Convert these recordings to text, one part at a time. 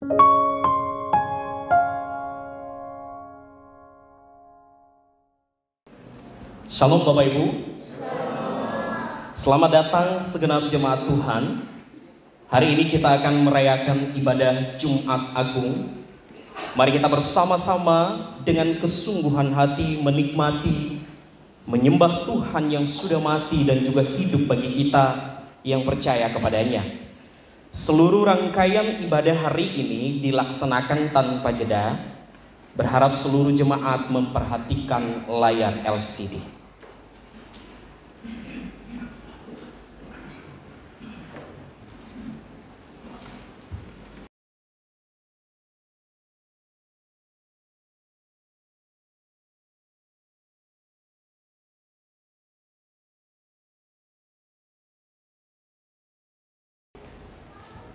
Shalom Bapak Ibu. Selamat datang segenap jemaat Tuhan. Hari ini kita akan merayakan ibadah Jumat Agung. Mari kita bersama-sama dengan kesungguhan hati menikmati, menyembah Tuhan yang sudah mati dan juga hidup bagi kita yang percaya kepadanya. Seluruh rangkaian ibadah hari ini dilaksanakan tanpa jeda. Berharap seluruh jemaat memperhatikan layar LCD.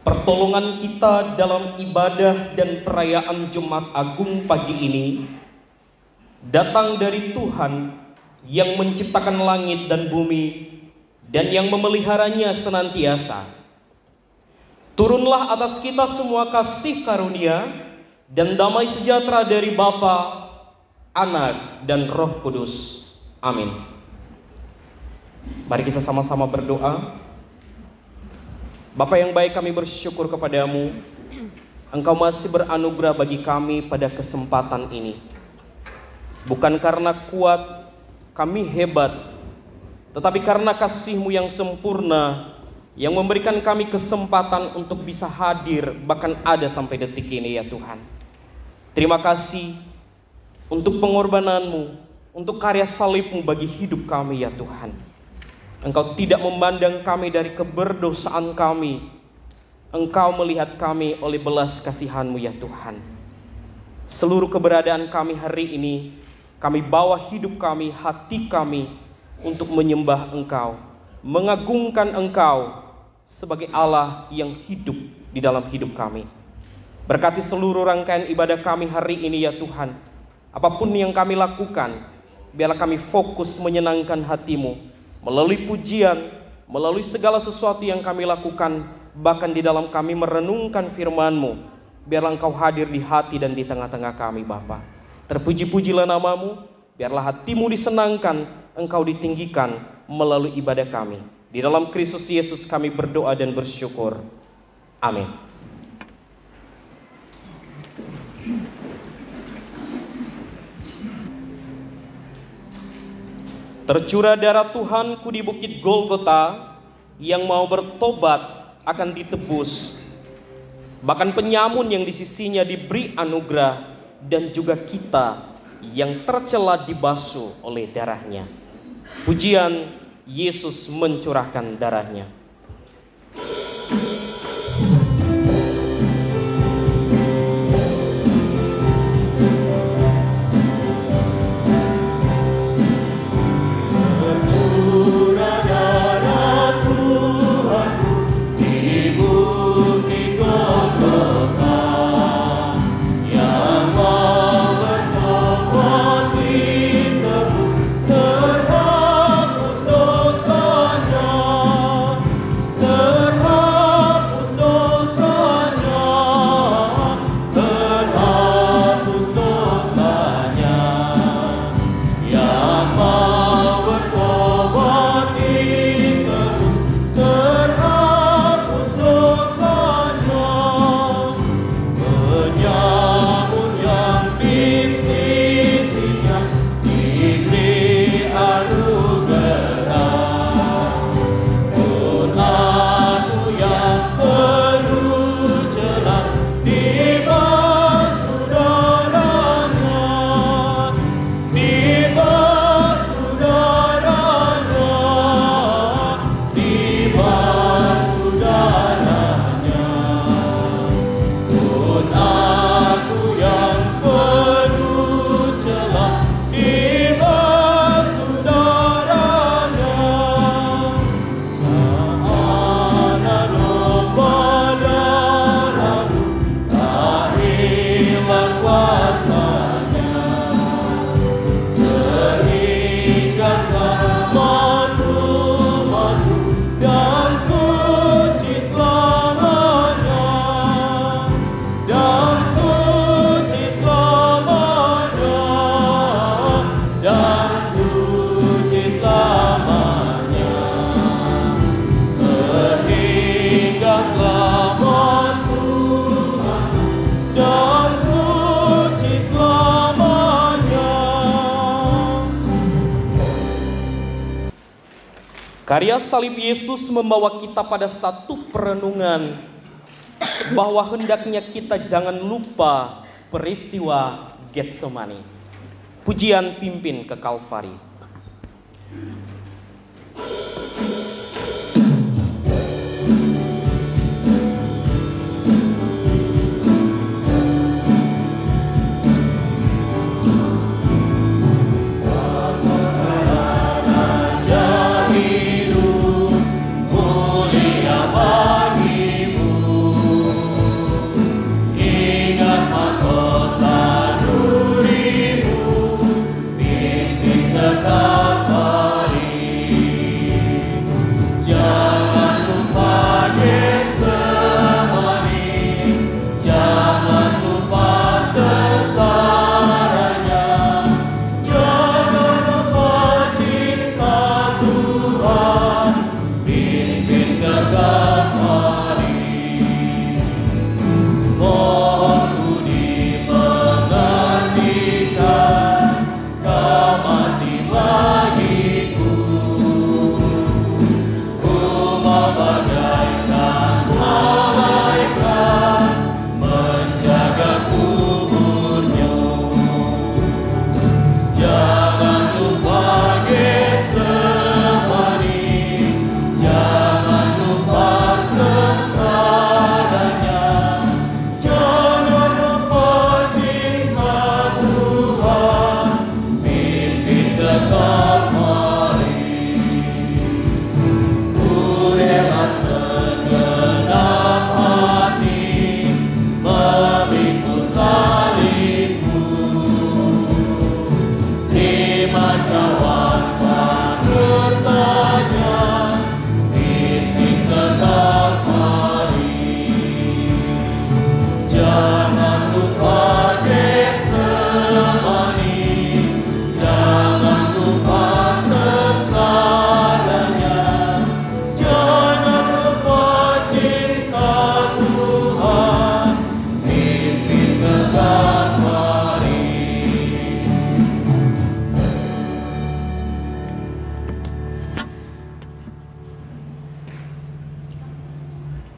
Pertolongan kita dalam ibadah dan perayaan Jumat Agung pagi ini datang dari Tuhan yang menciptakan langit dan bumi dan yang memeliharanya senantiasa. Turunlah atas kita semua kasih karunia dan damai sejahtera dari Bapa, Anak, dan Roh Kudus. Amin. Mari kita sama-sama berdoa. Bapa yang baik, kami bersyukur kepadamu. Engkau masih beranugerah bagi kami pada kesempatan ini. Bukan karena kuat, kami hebat, tetapi karena kasih-Mu yang sempurna, yang memberikan kami kesempatan untuk bisa hadir, bahkan ada sampai detik ini ya Tuhan. Terima kasih untuk pengorbanan-Mu, untuk karya salib-Mu bagi hidup kami ya Tuhan. Engkau tidak memandang kami dari keberdosaan kami. Engkau melihat kami oleh belas kasihan-Mu ya Tuhan. Seluruh keberadaan kami hari ini, kami bawa hidup kami, hati kami untuk menyembah Engkau, mengagungkan Engkau sebagai Allah yang hidup di dalam hidup kami. Berkati seluruh rangkaian ibadah kami hari ini ya Tuhan. Apapun yang kami lakukan, biarlah kami fokus menyenangkan hati-Mu. Melalui pujian, melalui segala sesuatu yang kami lakukan, bahkan di dalam kami merenungkan firman-Mu, biarlah Engkau hadir di hati dan di tengah-tengah kami Bapa. Terpuji-pujilah nama-Mu, biarlah hati-Mu disenangkan, Engkau ditinggikan melalui ibadah kami. Di dalam Kristus Yesus kami berdoa dan bersyukur. Amin. Tercurah darah Tuhanku di bukit Golgota, yang mau bertobat akan ditebus. Bahkan penyamun yang di sisinya diberi anugerah, dan juga kita yang tercela dibasuh oleh darahnya. Pujian, Yesus mencurahkan darahnya. Terhapus dan suci selamanya, dan suci selamanya, sehingga selamat Tuhan, dan suci selamanya. Karya salib Yesus membawa kita pada satu perenungan bahwa hendaknya kita jangan lupa peristiwa Getsemani. Pujian pimpin ke Kalvari.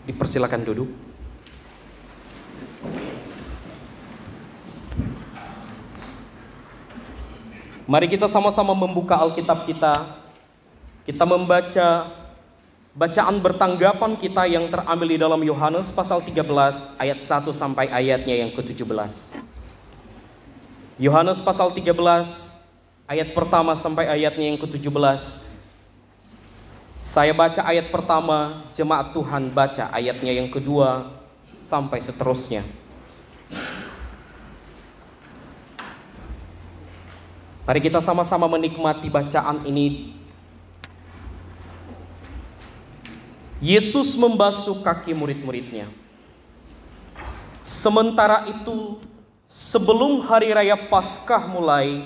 Dipersilakan duduk. Mari kita sama-sama membuka Alkitab kita. Kita membaca bacaan bertanggapan kita yang terambil di dalam Yohanes pasal 13 ayat 1 sampai ayatnya yang ke-17. Yohanes pasal 13 ayat pertama sampai ayatnya yang ke-17. Saya baca ayat pertama, jemaat Tuhan baca ayatnya yang kedua sampai seterusnya. Mari kita sama-sama menikmati bacaan ini. Yesus membasuh kaki murid-muridnya. Sementara itu, sebelum hari raya Paskah mulai,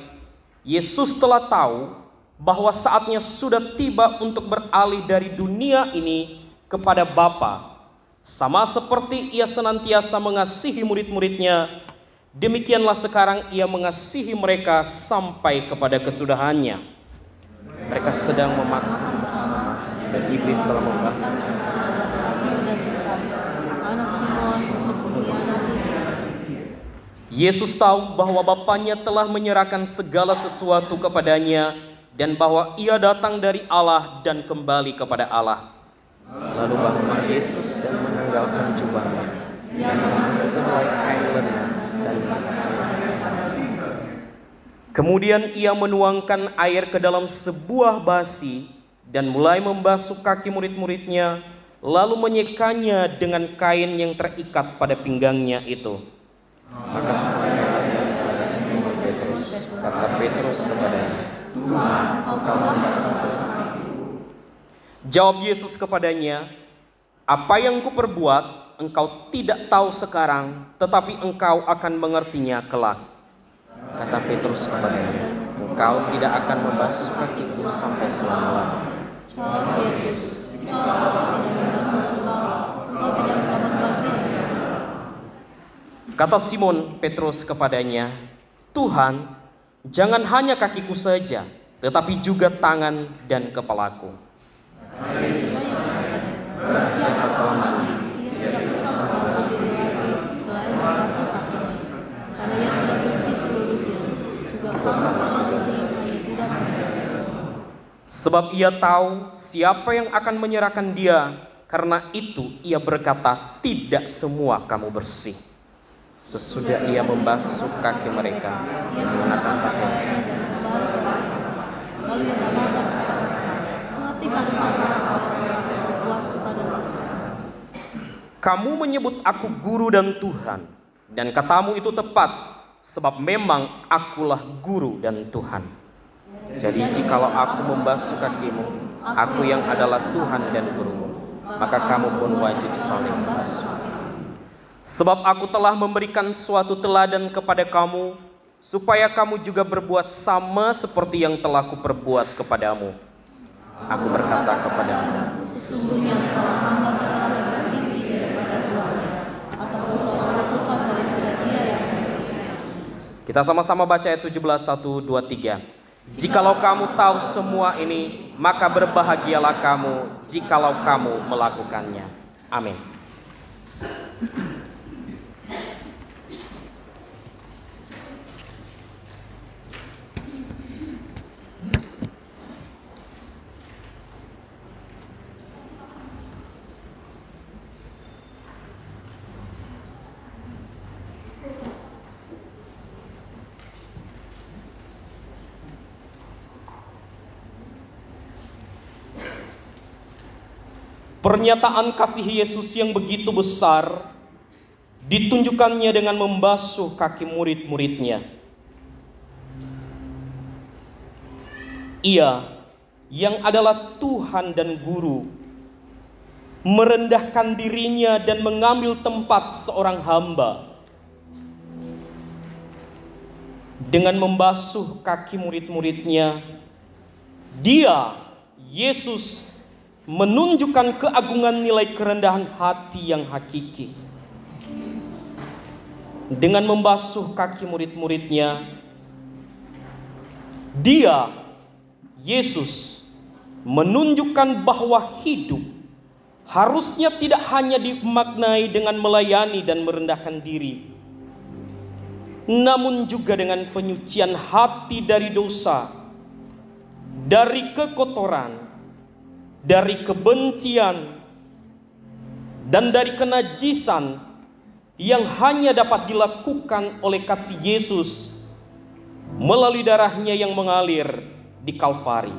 Yesus telah tahu bahwa saatnya sudah tiba untuk beralih dari dunia ini kepada Bapa. Sama seperti Ia senantiasa mengasihi murid-muridnya, demikianlah sekarang Ia mengasihi mereka sampai kepada kesudahannya. Mereka sedang memakan bersama dan iblis telah membasuh. Yesus tahu bahwa Bapanya telah menyerahkan segala sesuatu kepadanya dan bahwa Ia datang dari Allah dan kembali kepada Allah. Lalu bangunlah Yesus dan menanggalkan jubahnya, dan mengambil sehelai kain lenan dan mengangkatnya. Kemudian Ia menuangkan air ke dalam sebuah basi dan mulai membasuh kaki murid-muridnya, lalu menyekanya dengan kain yang terikat pada pinggangnya itu. Maka saya tanya kepada Simon Petrus, kata Petrus kepadanya, Tuhan, engkau jawab Yesus kepadanya, apa yang kuperbuat, engkau tidak tahu sekarang, tetapi engkau akan mengertinya kelak. Kata Petrus kepadanya, engkau tidak akan membasuh kakiku sampai selama-lamanya. Jawab Yesus, jika aku tidak membasuh engkau tidak mendapat bagian. Kata Simon Petrus kepadanya, Tuhan, jangan hanya kakiku saja, tetapi juga tangan dan kepalaku. Siapa telah mandi, Ia tidak usah membasuh diri lagi selain membasuh kakinya, karena ia sudah bersih seluruhnya. Juga kamu sudah bersih, hanya tidak sepenuhnya. sebab ia tahu siapa yang akan menyerahkan dia. Karena itu ia berkata, tidak semua kamu bersih. Sesudah ia membasuh kaki mereka, Ia mengenakan mengenakan pakaiannya. pakaiannya dan kembali ke mereka. Lalu ia berkata kepada mereka, mengerti kamu apa yang telah berbuat kepadamu? Kamu menyebut aku guru dan Tuhan, dan katamu itu tepat, sebab memang akulah guru dan Tuhan. Jadi jikalau aku membasuh kakimu, aku yang adalah Tuhan dan gurumu, maka kamu pun wajib saling membasuh. Sebab aku telah memberikan suatu teladan kepada kamu, supaya kamu juga berbuat sama seperti yang telah kuperbuat kepadamu. Aku berkata kepadamu, Sesungguhnya seorang hamba tidak ada yang tinggi daripada tuannya, ataupun seorang utusan daripada dia yang mengutusnya. kita sama-sama baca ayat 17, 1, 2, 3. Jikalau kamu tahu semua ini, maka berbahagialah kamu jikalau kamu melakukannya. Amin. Pernyataan kasih Yesus yang begitu besar ditunjukkannya dengan membasuh kaki murid-muridnya. Ia yang adalah Tuhan dan Guru merendahkan dirinya dan mengambil tempat seorang hamba dengan membasuh kaki murid-muridnya. Dia, Yesus, menunjukkan keagungan nilai kerendahan hati yang hakiki. Dengan membasuh kaki murid-muridnya, dia, Yesus, menunjukkan bahwa hidup harusnya tidak hanya dimaknai dengan melayani dan merendahkan diri, namun juga dengan penyucian hati dari dosa, dari kekotoran, dari kebencian, dan dari kenajisan yang hanya dapat dilakukan oleh kasih Yesus melalui darahnya yang mengalir di Kalvari.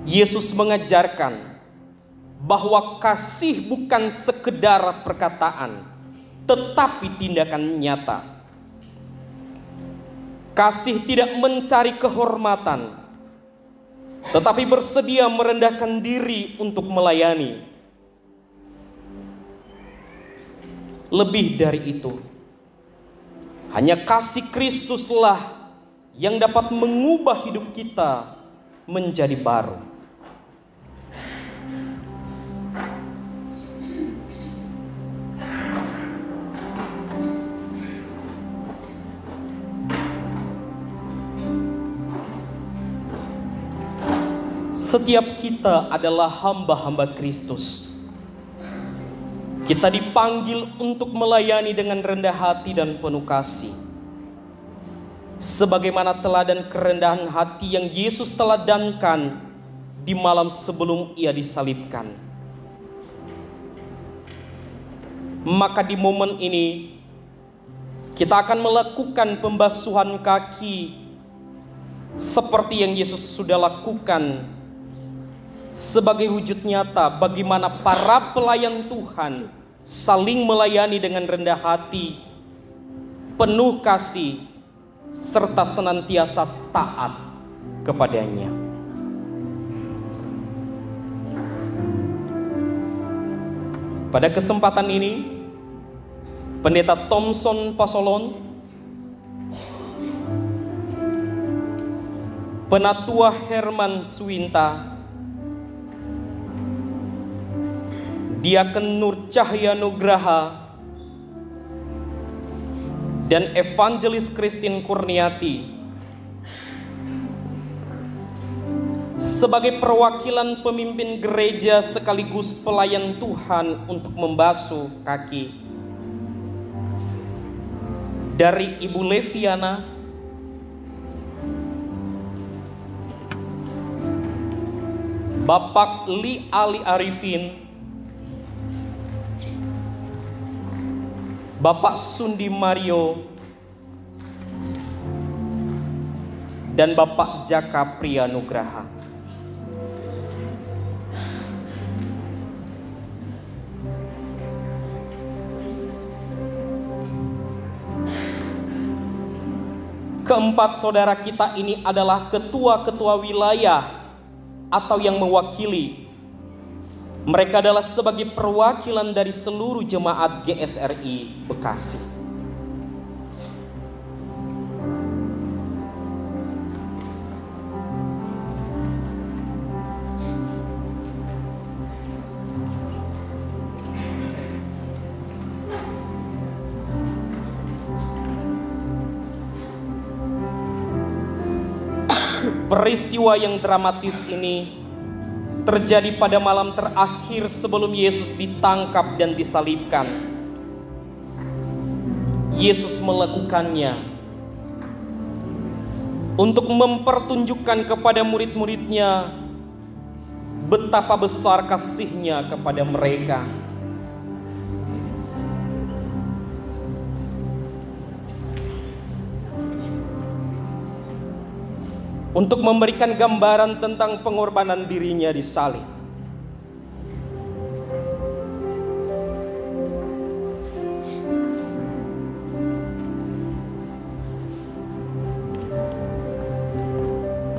Yesus mengajarkan bahwa kasih bukan sekedar perkataan, tetapi tindakan nyata. Kasih tidak mencari kehormatan, tetapi bersedia merendahkan diri untuk melayani. Lebih dari itu, hanya kasih Kristuslah yang dapat mengubah hidup kita menjadi baru. Setiap kita adalah hamba-hamba Kristus. Kita dipanggil untuk melayani dengan rendah hati dan penuh kasih. Sebagaimana teladan kerendahan hati yang Yesus teladankan di malam sebelum Ia disalibkan. Maka di momen ini kita akan melakukan pembasuhan kaki seperti yang Yesus sudah lakukan, sebagai wujud nyata bagaimana para pelayan Tuhan saling melayani dengan rendah hati, penuh kasih, serta senantiasa taat kepadanya. Pada kesempatan ini, Pendeta Thompson Pasolon, Penatua Herman Suwinta, Diaken Nur Cahya Nugraha, dan Evangelis Christine Kurniati sebagai perwakilan pemimpin gereja sekaligus pelayan Tuhan untuk membasuh kaki, dari Ibu Leviana, Bapak Li Ali Arifin, Bapak Sundi Mario, dan Bapak Jaka Priya Nugraha. Keempat saudara kita ini adalah ketua-ketua wilayah atau yang mewakili. Mereka adalah sebagai perwakilan dari seluruh jemaat GSRI Bekasi. Peristiwa yang dramatis ini terjadi pada malam terakhir sebelum Yesus ditangkap dan disalibkan. Yesus melakukannya untuk mempertunjukkan kepada murid-muridnya betapa besar kasihnya kepada mereka. Untuk memberikan gambaran tentang pengorbanan dirinya di salib.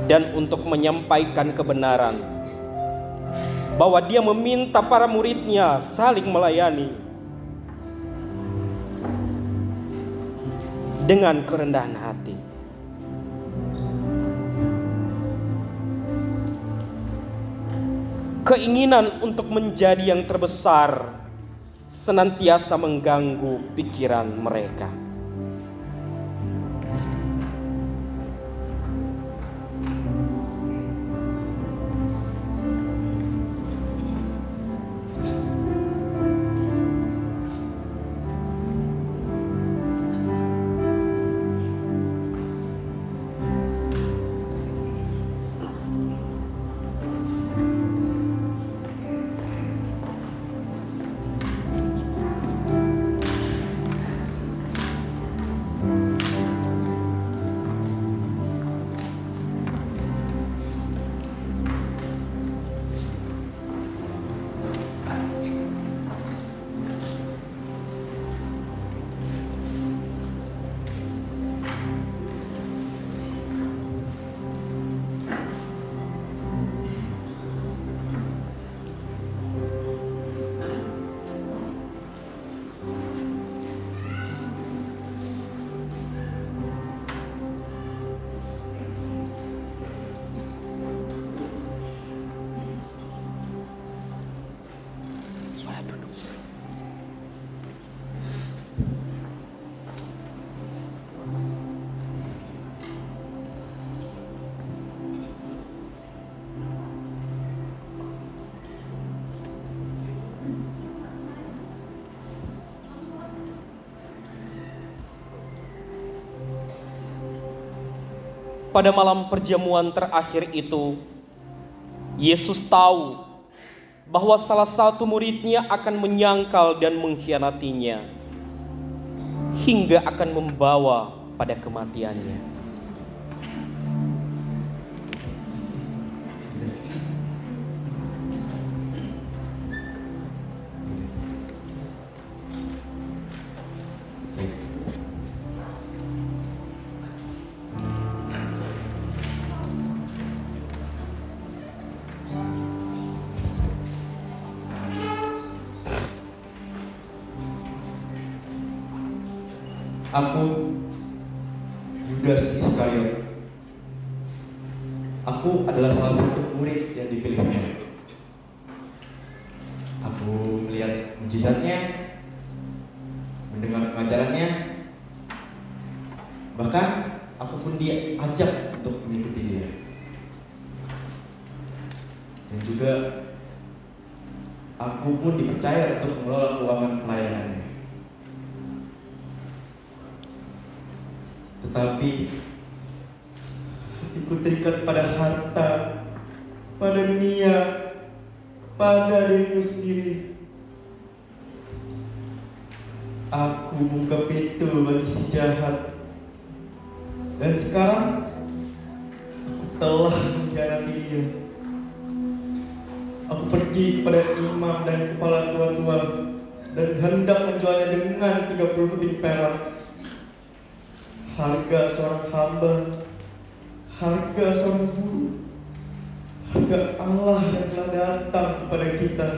Dan untuk menyampaikan kebenaran bahwa dia meminta para muridnya saling melayani dengan kerendahan hati. Keinginan untuk menjadi yang terbesar senantiasa mengganggu pikiran mereka. Pada malam perjamuan terakhir itu, Yesus tahu bahwa salah satu muridnya akan menyangkal dan mengkhianatinya hingga akan membawa pada kematiannya. Aku Yudas Iskariot. Aku adalah salah satu murid yang dipilihnya. Aku melihat mujizatnya, mendengar pengajarannya, bahkan aku pun diajak untuk mengikuti dia. Dan juga aku pun dipercaya untuk mengelola keuangan pelayanannya. Tetapi hatiku terikat pada harta, pada dunia, pada diriku sendiri. Aku buka pintu bagi si jahat. Dan sekarang aku telah mengkhianati dia. Aku pergi kepada imam dan kepala tua-tua dan hendak menjualnya dengan 30 keping perak, harga seorang hamba, harga seorang guru, harga Allah yang telah datang kepada kita.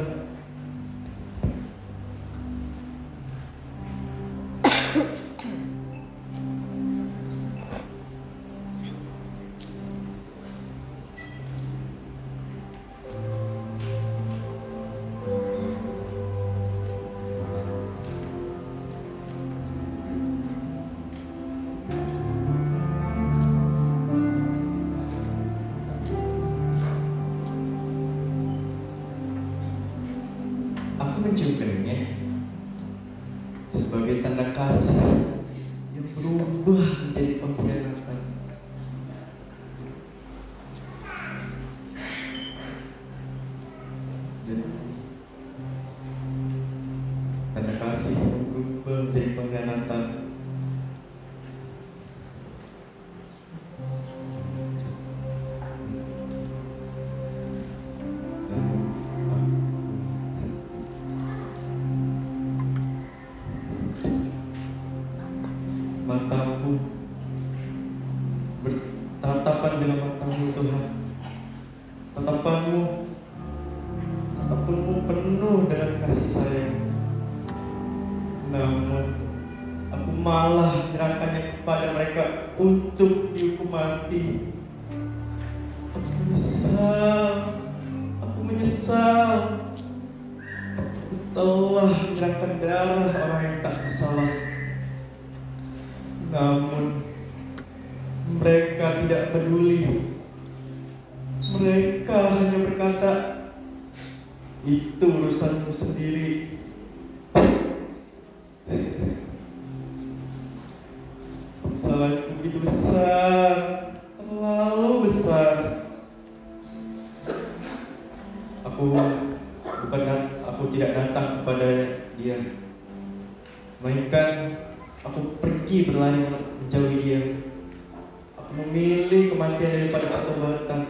Mencium keningnya sebagai tanda kasih yang berubah menjadi pengkhianatan. Dan tanda kasih yang berubah menjadi pengkhianatan. Mataku bertatapan dengan matamu Tuhan. Tatapanmu penuh dengan kasih sayang. Namun aku malah menyerahkannya kepada mereka untuk dihukum mati. Aku menyesal. Aku telah menyerahkan darah orang yang tak bersalah. Namun mereka tidak peduli. Mereka hanya berkata, itu urusanmu sendiri. Kesalahanku begitu besar, terlalu besar. Aku tidak datang kepada dia, melainkan aku pergi berlari menjauhi dia. Aku memilih kematian daripada pertobatan,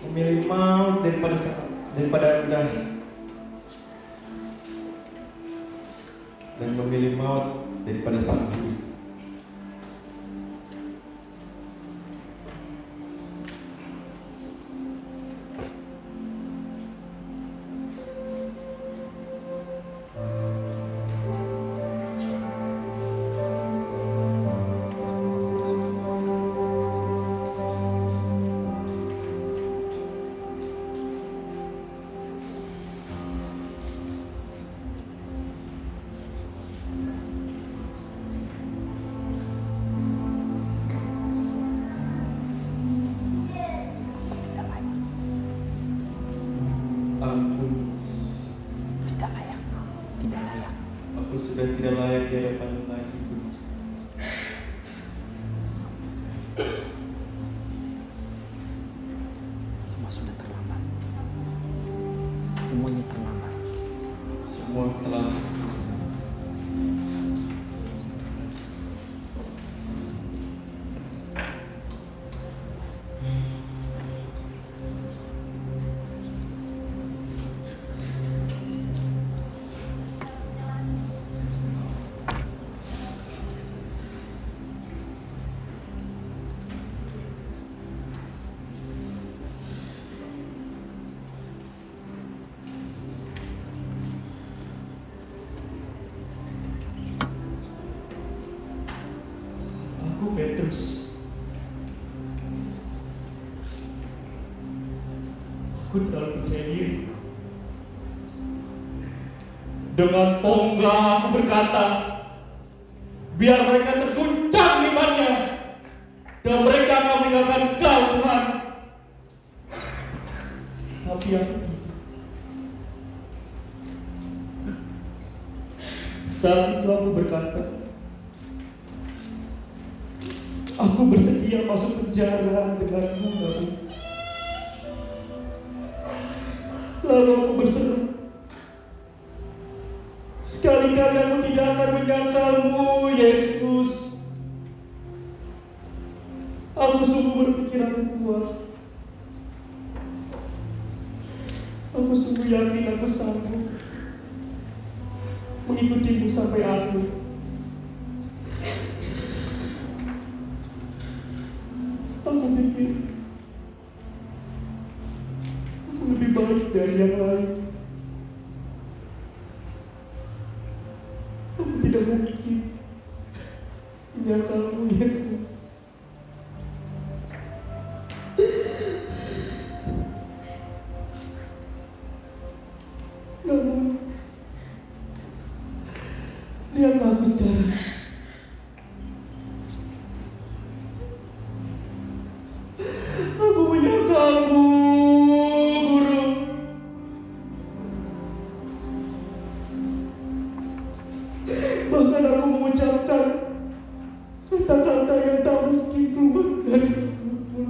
memilih maut daripada rendah, dan memilih maut daripada sang hidup. Aku sudah tidak layak di hadapan lagi itu. Semua sudah terlambat. Semuanya terlambat. Semua terlambat. Petrus. Aku terlalu percaya diri. Dengan tonggak aku berkata, biar mereka terguncang imannya, dan mereka akan meninggalkan Kau, Tuhan. Tapi aku tidak. Saat itu aku berkata, aku bersedia masuk penjara denganmu, Nabi. Lalu aku berseru, sekali-kali aku tidak akan menyangkalmu, Yesus. Aku sungguh berpikiran kuat. Aku sungguh yakin aku sanggup mengikutimu sampai akhir. Aku pikir aku lebih baik dari yang lain. Aku tidak mungkin menyangkalmu, Yesus. Namun, lihatlah aku sekarang. Aku menyangkalmu, Guru. Bahkan aku mengucapkan kata-kata yang tak mungkin keluar dari mulutku.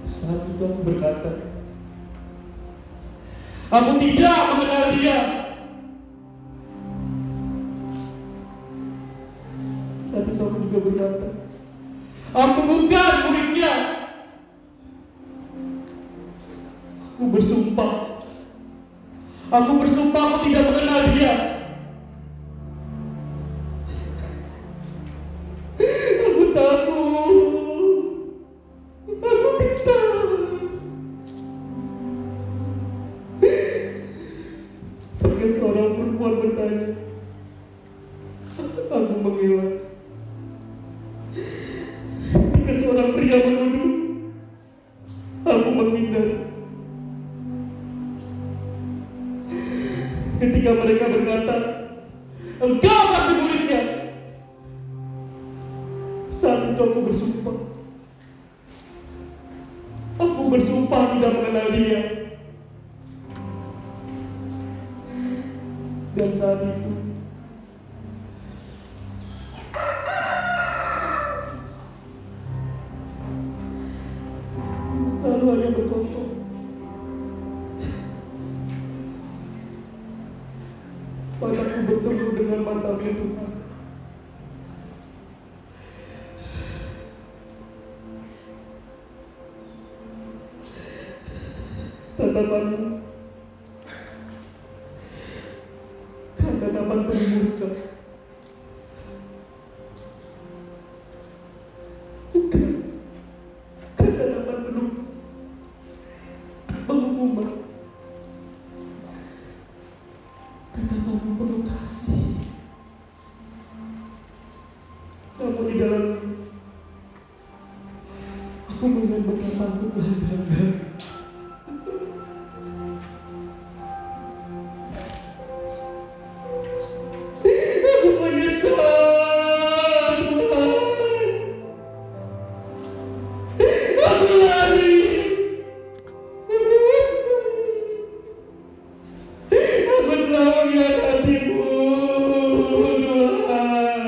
Saat itu aku berkata, aku tidak mengenal dia. Saat itu aku juga berkata, aku bukan muridnya. Aku bersumpah aku tidak mengenal dia. Aku takut. Aku minta. Ketika seorang perempuan bertanya, aku mengelak. Ketika seorang pria menuduh, aku menghindar. Ketika mereka berkata, engkau pasti muridnya. Saat itu aku bersumpah. Aku bersumpah tidak mengenal dia. Dan saat itu lalu hanya berkata, mataku bertemu dengan matamu, Tuhan. Tatapanmu kan tatapan penuh murka. Bukan tatapan penuh penghukuman. Tatapanmu penuh kasih. Namun di dalam aku melihat betapa aku telah gagal. Aku menyesal, Tuhan. Aku lari. Aku selalu lihat hatimu, Tuhan.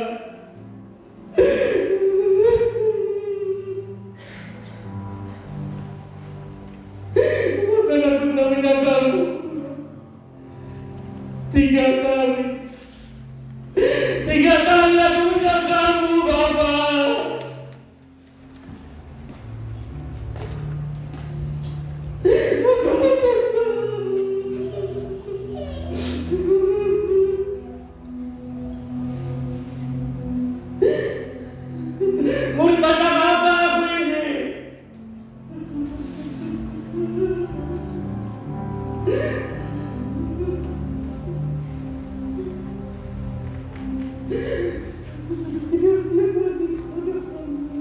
Murid macam apa aku ini? Aku sudah tidak lihat lagi kepada kamu.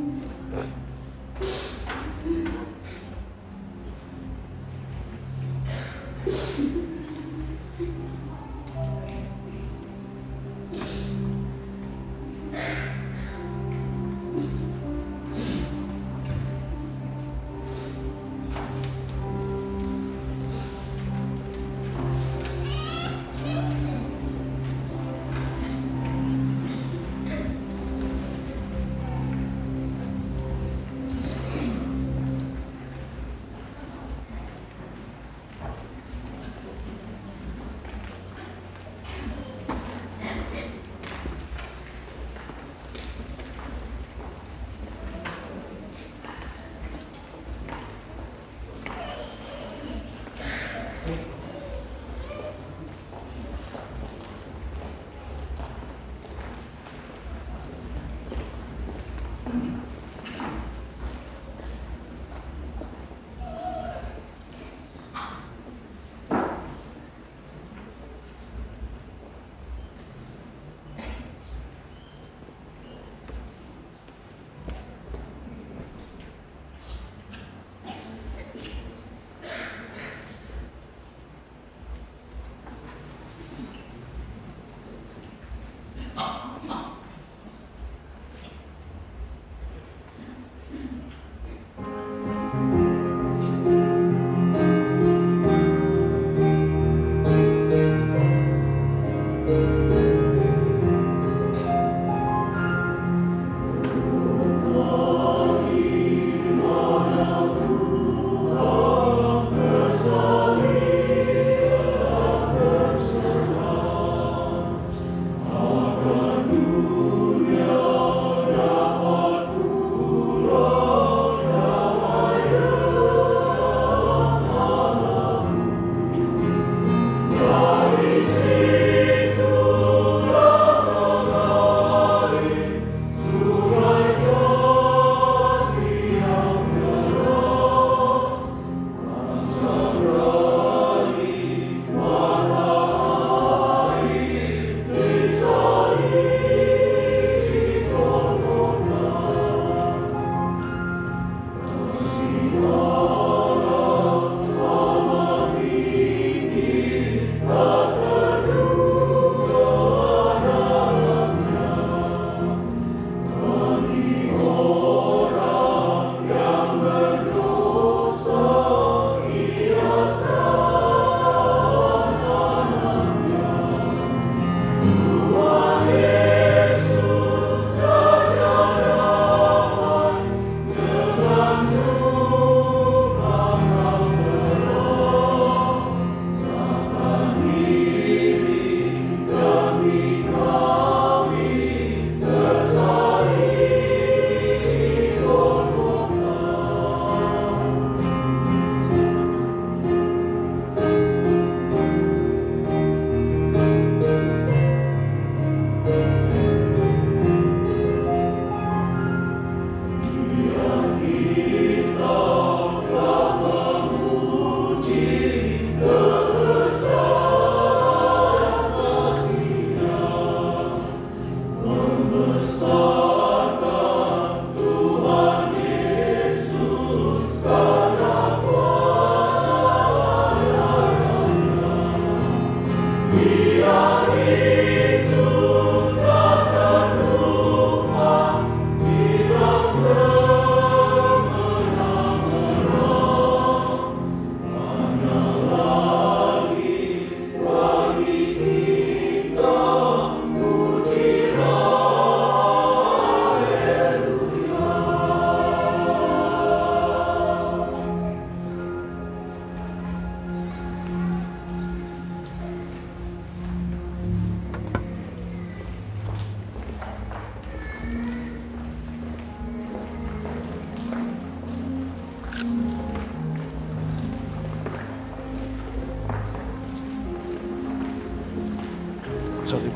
Sorry.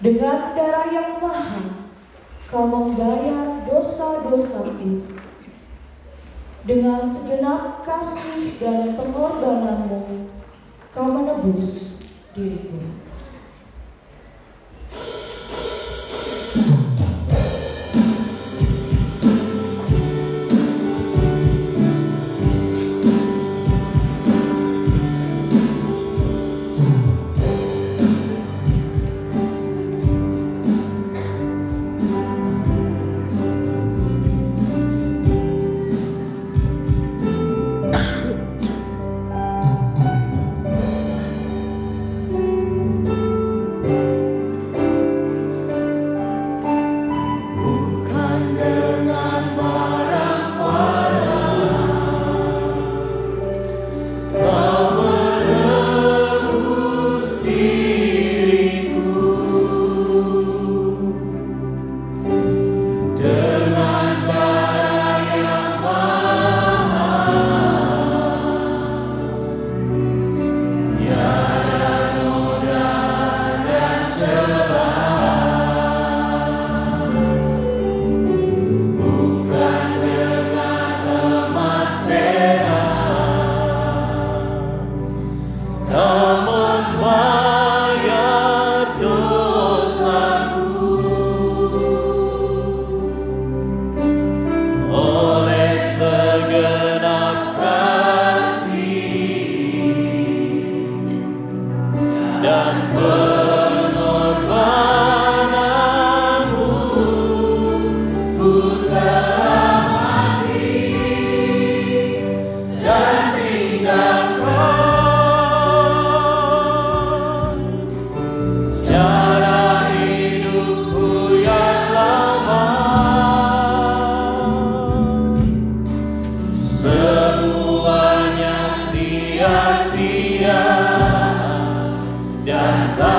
Dengan darah yang mahal, Kau membayar dosa-dosaku. Dengan segenap kasih dan pengorbananmu, Kau menebus diriku. Dan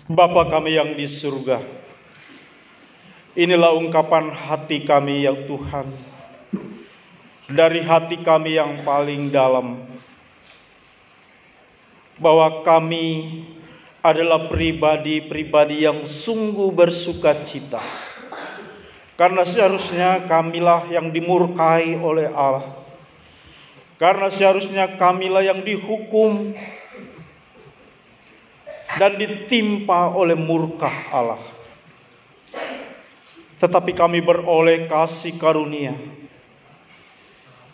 Bapa kami yang di surga, inilah ungkapan hati kami ya Tuhan, dari hati kami yang paling dalam, bahwa kami adalah pribadi-pribadi yang sungguh bersuka cita. Karena seharusnya kamilah yang dimurkai oleh Allah. Karena seharusnya kamilah yang dihukum dan ditimpa oleh murka Allah. Tetapi kami beroleh kasih karunia,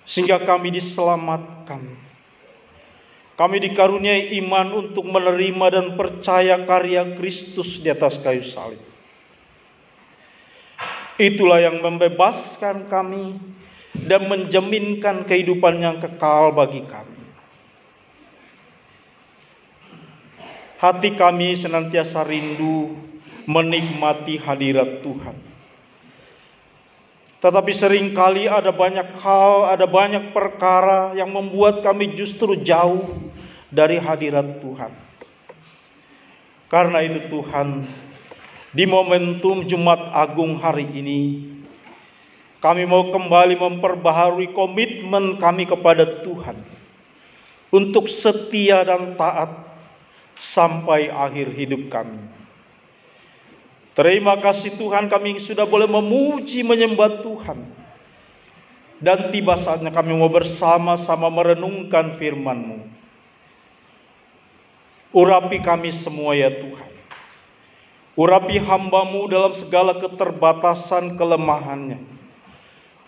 sehingga kami diselamatkan. Kami dikaruniai iman untuk menerima dan percaya karya Kristus di atas kayu salib. Itulah yang membebaskan kami dan menjaminkan kehidupan yang kekal bagi kami. Hati kami senantiasa rindu menikmati hadirat Tuhan. Tetapi seringkali ada banyak hal, ada banyak perkara yang membuat kami justru jauh dari hadirat Tuhan. Karena itu Tuhan, di momentum Jumat Agung hari ini, kami mau kembali memperbaharui komitmen kami kepada Tuhan untuk setia dan taat sampai akhir hidup kami. Terima kasih Tuhan, kami sudah boleh memuji menyembah Tuhan. Dan tiba saatnya kami mau bersama-sama merenungkan firman-Mu. Urapi kami semua ya Tuhan. Urapi hamba-Mu dalam segala keterbatasan kelemahannya,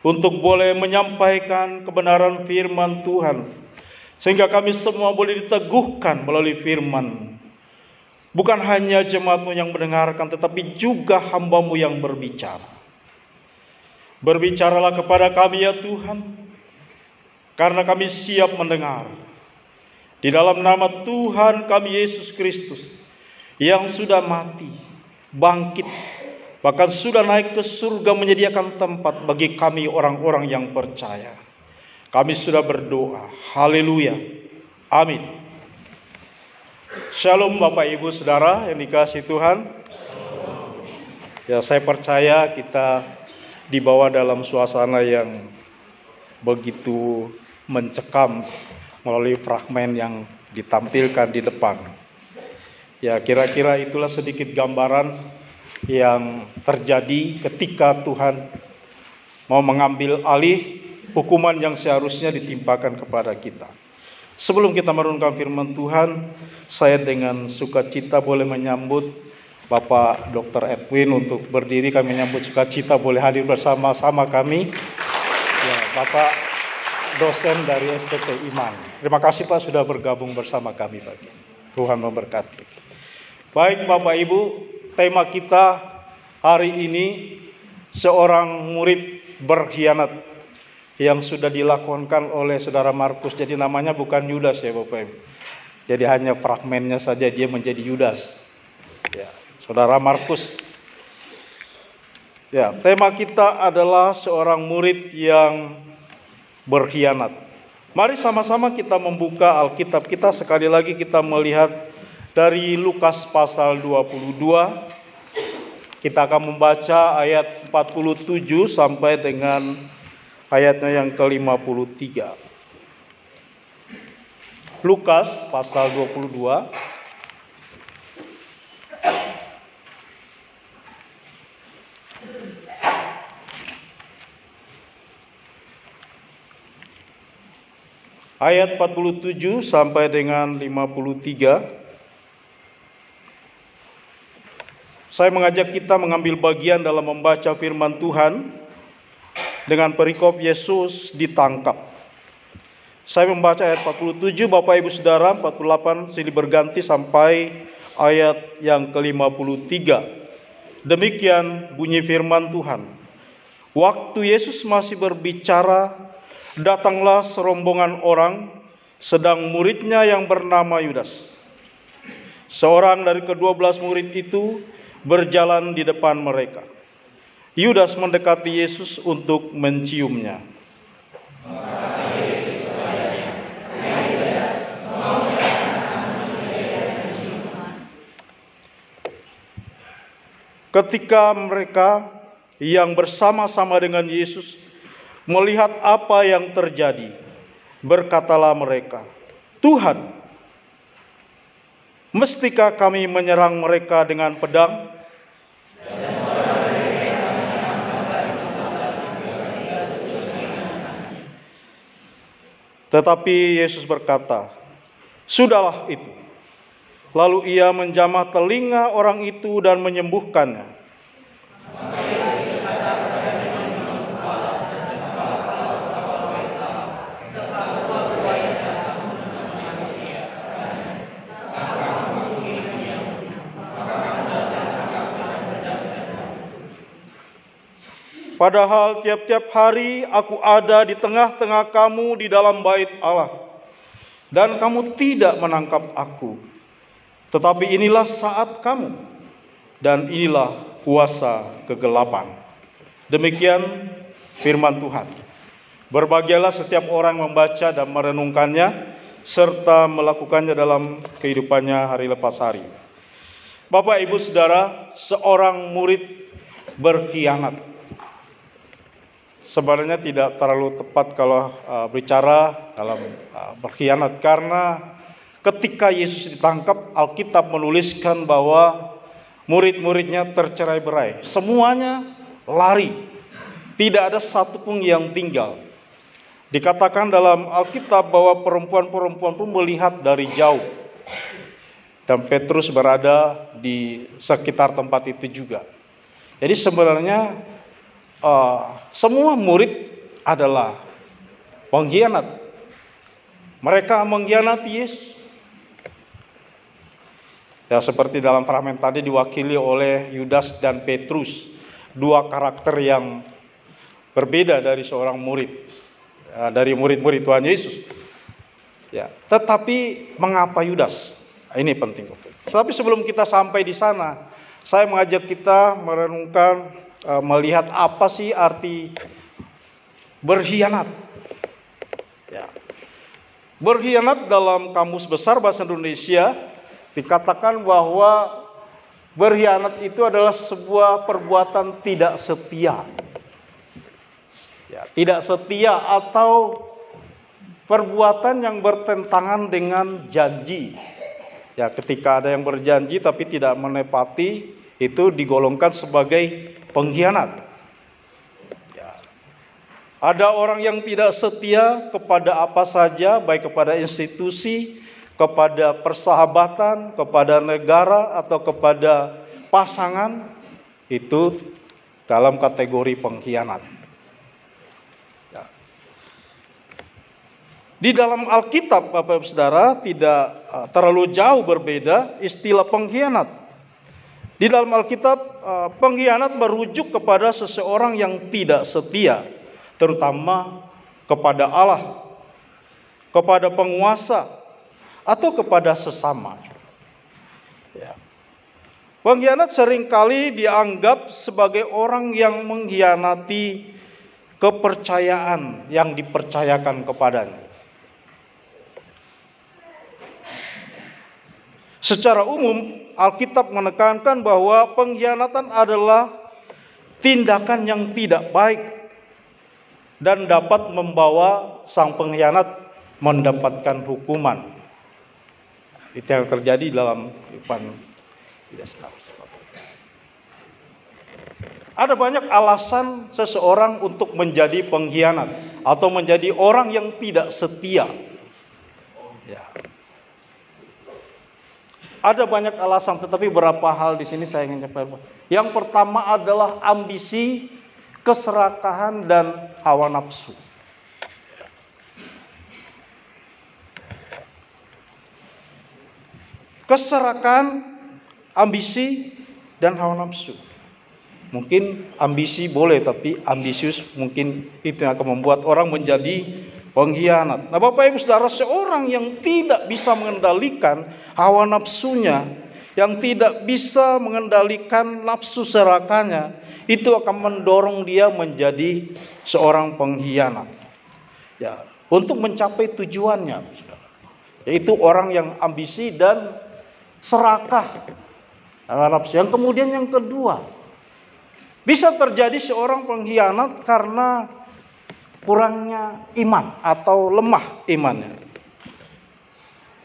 untuk boleh menyampaikan kebenaran firman Tuhan, sehingga kami semua boleh diteguhkan melalui firman. Bukan hanya jemaat-Mu yang mendengarkan, tetapi juga hamba-Mu yang berbicara. Berbicaralah kepada kami ya Tuhan, karena kami siap mendengar. Di dalam nama Tuhan kami Yesus Kristus, yang sudah mati, bangkit, bahkan sudah naik ke surga menyediakan tempat bagi kami orang-orang yang percaya. Kami sudah berdoa. Haleluya. Amin. Shalom Bapak Ibu Saudara yang dikasihi Tuhan. Ya, saya percaya kita dibawa dalam suasana yang begitu mencekam melalui fragmen yang ditampilkan di depan. Ya, kira-kira itulah sedikit gambaran yang terjadi ketika Tuhan mau mengambil alih hukuman yang seharusnya ditimpakan kepada kita. Sebelum kita merenungkan firman Tuhan, saya dengan sukacita boleh menyambut Bapak Dr. Edwin untuk berdiri. Kami menyambut sukacita boleh hadir bersama-sama kami. Ya, Bapak dosen dari STT Iman. Terima kasih Pak sudah bergabung bersama kami Pak. Tuhan memberkati. Baik Bapak Ibu, tema kita hari ini seorang murid berkhianat yang sudah dilakukan oleh Saudara Markus. Jadi namanya bukan Yudas ya Bapak Ibu. Jadi hanya fragmennya saja dia menjadi Yudas. Ya, Saudara Markus. Ya, tema kita adalah seorang murid yang berkhianat. Mari sama-sama kita membuka Alkitab kita. Sekali lagi kita melihat dari Lukas pasal 22. Kita akan membaca ayat 47 sampai dengan ayatnya yang ke-53. Lukas pasal 22 ayat 47 sampai dengan 53. Saya mengajak kita mengambil bagian dalam membaca firman Tuhan dengan perikop Yesus ditangkap. Saya membaca ayat 47, Bapak Ibu Saudara, 48 silih berganti sampai ayat yang ke-53. Demikian bunyi firman Tuhan. Waktu Yesus masih berbicara, datanglah serombongan orang, sedang muridnya yang bernama Yudas. Seorang dari ke-12 murid itu berjalan di depan mereka. Yudas mendekati Yesus untuk menciumnya. ketika mereka yang bersama-sama dengan Yesus melihat apa yang terjadi, berkatalah mereka, "Tuhan, mestikah kami menyerang mereka dengan pedang?" Tetapi Yesus berkata, "Sudahlah itu." Lalu ia menjamah telinga orang itu dan menyembuhkannya. Padahal tiap-tiap hari aku ada di tengah-tengah kamu di dalam bait Allah, dan kamu tidak menangkap aku. Tetapi inilah saat kamu, dan inilah kuasa kegelapan. Demikian firman Tuhan. Berbahagialah setiap orang membaca dan merenungkannya, serta melakukannya dalam kehidupannya hari lepas hari. Bapak, Ibu, Saudara, seorang murid berkhianat. Sebenarnya tidak terlalu tepat kalau bicara dalam berkhianat, karena ketika Yesus ditangkap, Alkitab menuliskan bahwa murid-muridnya tercerai-berai. Semuanya lari. Tidak ada satupun yang tinggal. Dikatakan dalam Alkitab bahwa perempuan-perempuan pun melihat dari jauh. Dan Petrus berada di sekitar tempat itu juga. Jadi sebenarnya semua murid adalah pengkhianat. Mereka mengkhianati Yesus. Ya, seperti dalam fragmen tadi diwakili oleh Yudas dan Petrus, dua karakter yang berbeda dari seorang murid, dari murid-murid Tuhan Yesus. Ya, tetapi mengapa Yudas? Ini penting. Tetapi sebelum kita sampai di sana, saya mengajak kita merenungkan, melihat apa sih arti berkhianat. Ya. Berkhianat dalam Kamus Besar Bahasa Indonesia dikatakan bahwa berkhianat itu adalah sebuah perbuatan tidak setia. Ya, tidak setia atau perbuatan yang bertentangan dengan janji. Ya, ketika ada yang berjanji tapi tidak menepati, itu digolongkan sebagai pengkhianat. Ya. Ada orang yang tidak setia kepada apa saja, baik kepada institusi, kepada persahabatan, kepada negara, atau kepada pasangan, itu dalam kategori pengkhianat. Ya. Di dalam Alkitab, Bapak Ibu Saudara, tidak terlalu jauh berbeda istilah pengkhianat. Di dalam Alkitab, pengkhianat merujuk kepada seseorang yang tidak setia, terutama kepada Allah, kepada penguasa, atau kepada sesama. Ya. Pengkhianat seringkali dianggap sebagai orang yang mengkhianati kepercayaan yang dipercayakan kepadanya. Secara umum, Alkitab menekankan bahwa pengkhianatan adalah tindakan yang tidak baik dan dapat membawa sang pengkhianat mendapatkan hukuman. Itu yang terjadi dalam kehidupan tidak selalu. Ada banyak alasan seseorang untuk menjadi pengkhianat atau menjadi orang yang tidak setia. Ya. Ada banyak alasan, tetapi beberapa hal di sini saya ingin sampaikan. Yang pertama adalah ambisi, keserakahan, dan hawa nafsu. Keserakahan, ambisi, dan hawa nafsu. Mungkin ambisi boleh, tapi ambisius mungkin itu yang akan membuat orang menjadi pengkhianat. Nah, Bapak Ibu Saudara, seorang yang tidak bisa mengendalikan hawa nafsunya, yang tidak bisa mengendalikan nafsu serakahnya, itu akan mendorong dia menjadi seorang pengkhianat. Ya, untuk mencapai tujuannya, yaitu orang yang ambisi dan serakah hawa nafsu. Yang kemudian yang kedua, Bisa terjadi seorang pengkhianat karena kurangnya iman atau lemah imannya.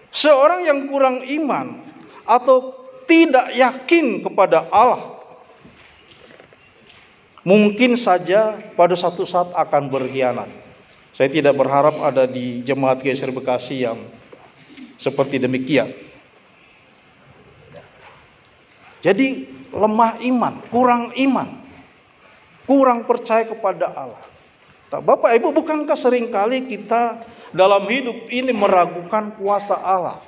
Seorang yang kurang iman atau tidak yakin kepada Allah, mungkin saja pada satu saat akan berkhianat. Saya tidak berharap ada di jemaat GSR Bekasi yang seperti demikian. Jadi lemah iman, kurang percaya kepada Allah. Nah, Bapak Ibu, bukankah seringkali kita dalam hidup ini meragukan kuasa Allah?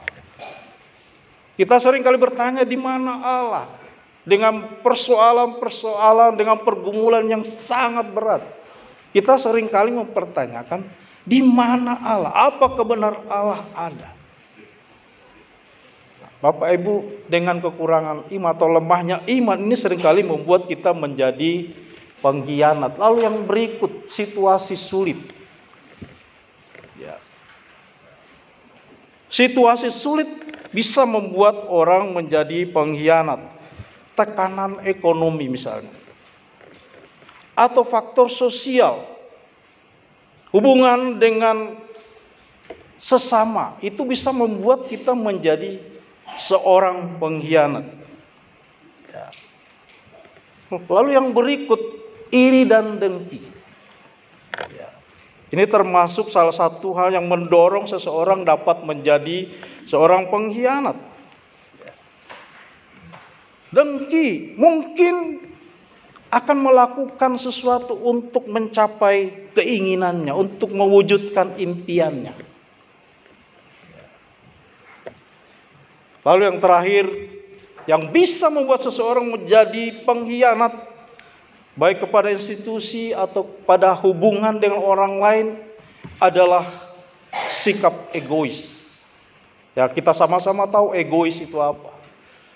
Kita seringkali bertanya, di mana Allah? Dengan persoalan-persoalan, dengan pergumulan yang sangat berat. Kita seringkali mempertanyakan, di mana Allah? Apakah benar Allah ada? Bapak Ibu, dengan kekurangan iman atau lemahnya iman ini seringkali membuat kita menjadi pengkhianat. Lalu yang berikut, situasi sulit. Ya. Situasi sulit bisa membuat orang menjadi pengkhianat. Tekanan ekonomi misalnya. Atau faktor sosial. Hubungan dengan sesama itu bisa membuat kita menjadi seorang pengkhianat. Ya. Lalu yang berikut, iri dan dengki. Ya. Ini termasuk salah satu hal yang mendorong seseorang dapat menjadi seorang pengkhianat. Ya. Dengki mungkin akan melakukan sesuatu untuk mencapai keinginannya, untuk mewujudkan impiannya. Lalu yang terakhir, yang bisa membuat seseorang menjadi pengkhianat, baik kepada institusi atau pada hubungan dengan orang lain, adalah sikap egois. Ya, kita sama-sama tahu egois itu apa.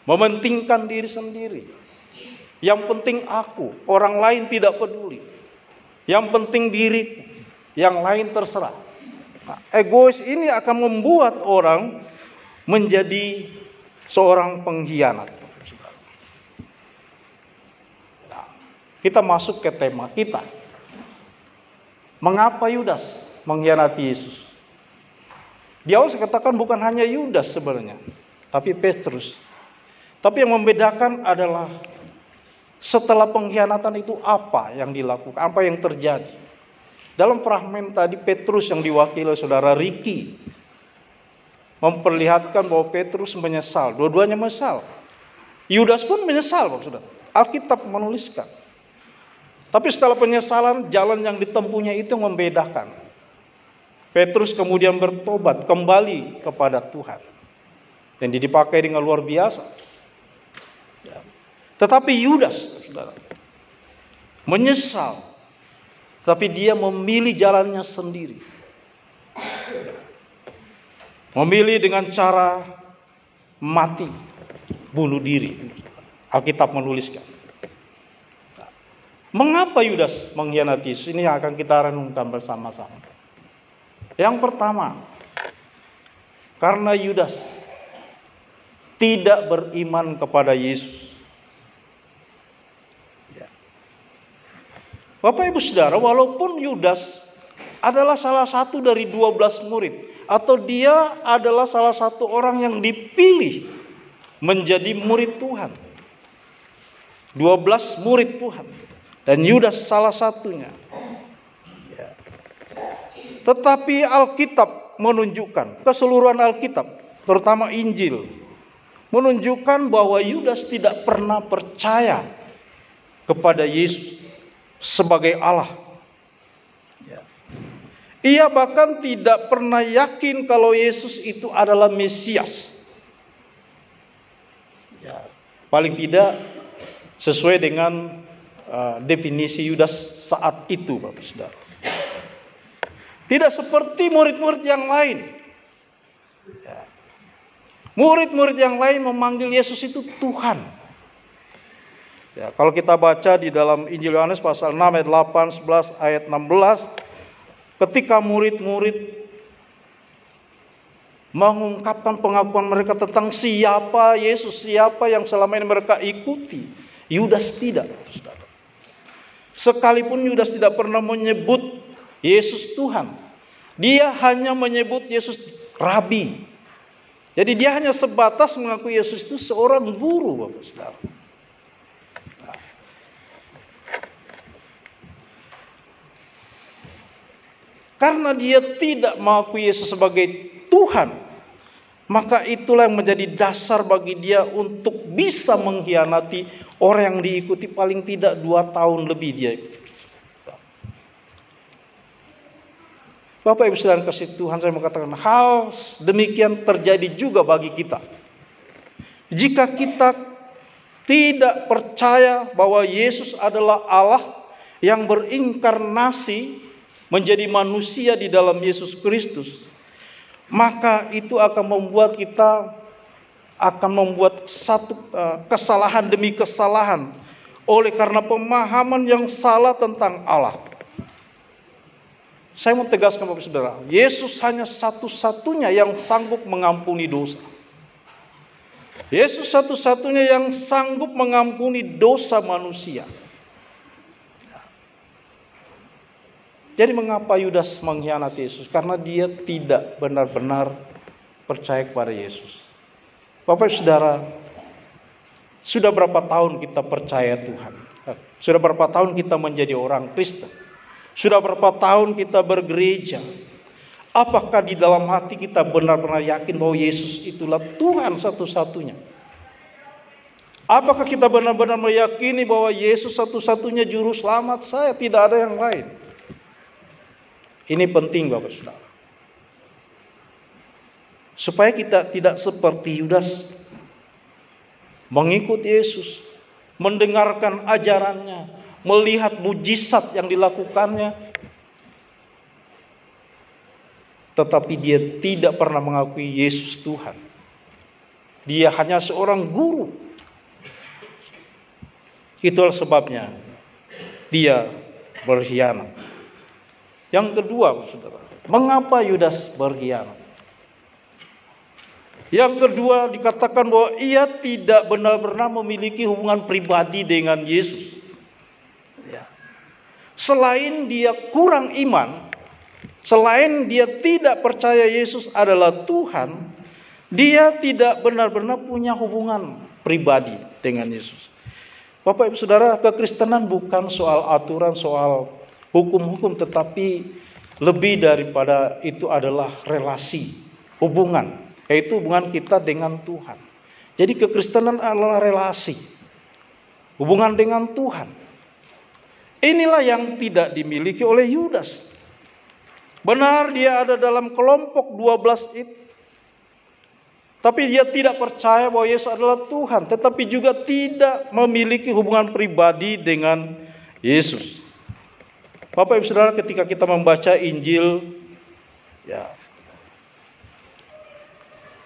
Mementingkan diri sendiri. Yang penting aku, orang lain tidak peduli. Yang penting diriku, yang lain terserah. Nah, egois ini akan membuat orang menjadi seorang pengkhianat. Nah, kita masuk ke tema kita. Mengapa Yudas mengkhianati Yesus? Di awal saya katakan bukan hanya Yudas sebenarnya, tapi Petrus. Tapi yang membedakan adalah setelah pengkhianatan itu apa yang dilakukan, apa yang terjadi. Dalam fragmen tadi Petrus yang diwakili saudara Riki memperlihatkan bahwa Petrus menyesal, dua-duanya menyesal. Yudas pun menyesal, Saudara. Alkitab menuliskan. Tapi setelah penyesalan, jalan yang ditempuhnya itu membedakan. Petrus kemudian bertobat kembali kepada Tuhan. Dan dia dipakai dengan luar biasa. Tetapi Yudas, Saudara, menyesal. Tapi dia memilih jalannya sendiri. Memilih dengan cara mati, bunuh diri. Alkitab menuliskan. Mengapa Yudas mengkhianati Yesus? Ini yang akan kita renungkan bersama-sama. Yang pertama, karena Yudas tidak beriman kepada Yesus. Bapak Ibu Saudara, walaupun Yudas adalah salah satu dari 12 murid, atau dia adalah salah satu orang yang dipilih menjadi murid Tuhan. 12 murid Tuhan. Dan Yudas salah satunya. Ya. Tetapi Alkitab menunjukkan, keseluruhan Alkitab, terutama Injil, menunjukkan bahwa Yudas tidak pernah percaya kepada Yesus sebagai Allah. Ia bahkan tidak pernah yakin kalau Yesus itu adalah Mesias. Ya, paling tidak sesuai dengan definisi Yudas saat itu, Bapak Saudara. Tidak seperti murid-murid yang lain. Ya. Murid-murid yang lain memanggil Yesus itu Tuhan. Ya, kalau kita baca di dalam Injil Yohanes pasal 6 ayat 8, 11 ayat 16, ketika murid-murid mengungkapkan pengakuan mereka tentang siapa Yesus, siapa yang selama ini mereka ikuti, Yudas tidak. Sekalipun Yudas tidak pernah menyebut Yesus Tuhan. Dia hanya menyebut Yesus Rabi. Jadi dia hanya sebatas mengaku Yesus itu seorang guru, Bapak Saudara. Karena dia tidak mengakui Yesus sebagai Tuhan, maka itulah yang menjadi dasar bagi dia untuk bisa mengkhianati orang yang diikuti paling tidak 2 tahun lebih dia ikuti. Bapak Ibu Saudara kasih Tuhan, saya mengatakan hal demikian terjadi juga bagi kita. Jika kita tidak percaya bahwa Yesus adalah Allah yang berinkarnasi menjadi manusia di dalam Yesus Kristus, maka itu akan membuat kita satu kesalahan demi kesalahan oleh karena pemahaman yang salah tentang Allah. Saya mau tegaskan Bapak Saudara, Yesus hanya satu-satunya yang sanggup mengampuni dosa. Yesus satu-satunya yang sanggup mengampuni dosa manusia. Jadi mengapa Yudas mengkhianati Yesus? Karena dia tidak benar-benar percaya kepada Yesus. Bapak Saudara, sudah berapa tahun kita percaya Tuhan? Sudah berapa tahun kita menjadi orang Kristen? Sudah berapa tahun kita bergereja? Apakah di dalam hati kita benar-benar yakin bahwa Yesus itulah Tuhan satu-satunya? Apakah kita benar-benar meyakini bahwa Yesus satu-satunya juru selamat saya, tidak ada yang lain? Ini penting Bapak Saudara. Supaya kita tidak seperti Yudas, mengikuti Yesus, mendengarkan ajarannya, melihat mujizat yang dilakukannya, tetapi dia tidak pernah mengakui Yesus Tuhan. Dia hanya seorang guru. Itulah sebabnya dia berkhianat. Yang kedua, Saudara, mengapa Yudas berkhianat? Yang kedua dikatakan bahwa ia tidak benar-benar memiliki hubungan pribadi dengan Yesus. Ya. Selain dia kurang iman, selain dia tidak percaya Yesus adalah Tuhan, dia tidak benar-benar punya hubungan pribadi dengan Yesus. Bapak Ibu Saudara, kekristenan bukan soal aturan, soal hukum-hukum, tetapi lebih daripada itu adalah relasi, hubungan, yaitu hubungan kita dengan Tuhan. Jadi kekristenan adalah relasi, hubungan dengan Tuhan. Inilah yang tidak dimiliki oleh Yudas. Benar dia ada dalam kelompok 12 itu, tapi dia tidak percaya bahwa Yesus adalah Tuhan, tetapi juga tidak memiliki hubungan pribadi dengan Yesus. Bapak Ibu Saudara, ketika kita membaca Injil, ya,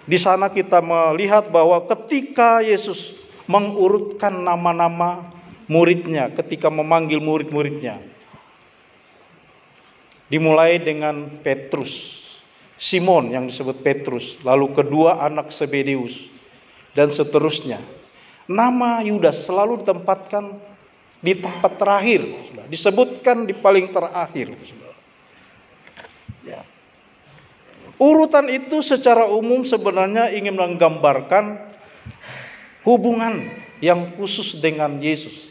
di sana kita melihat bahwa ketika Yesus mengurutkan nama-nama muridnya, ketika memanggil murid-muridnya, dimulai dengan Petrus, Simon yang disebut Petrus, lalu kedua anak Zebedeus, dan seterusnya. Nama Yudas selalu ditempatkan di tempat terakhir, disebutkan di paling terakhir. Ya. Urutan itu secara umum sebenarnya ingin menggambarkan hubungan yang khusus dengan Yesus.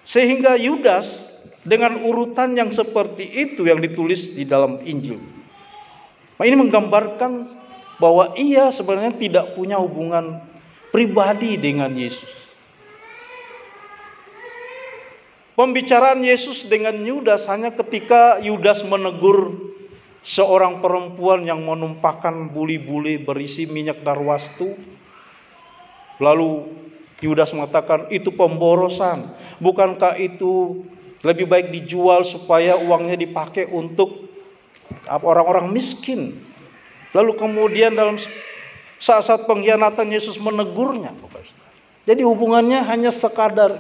Sehingga Yudas dengan urutan yang seperti itu yang ditulis di dalam Injil. Nah, ini menggambarkan bahwa ia sebenarnya tidak punya hubungan pribadi dengan Yesus. Pembicaraan Yesus dengan Yudas hanya ketika Yudas menegur seorang perempuan yang menumpahkan buli-buli berisi minyak darwastu. Lalu Yudas mengatakan, itu pemborosan. Bukankah itu lebih baik dijual supaya uangnya dipakai untuk orang-orang miskin? Lalu kemudian dalam saat-saat pengkhianatan Yesus menegurnya. Jadi hubungannya hanya sekadar,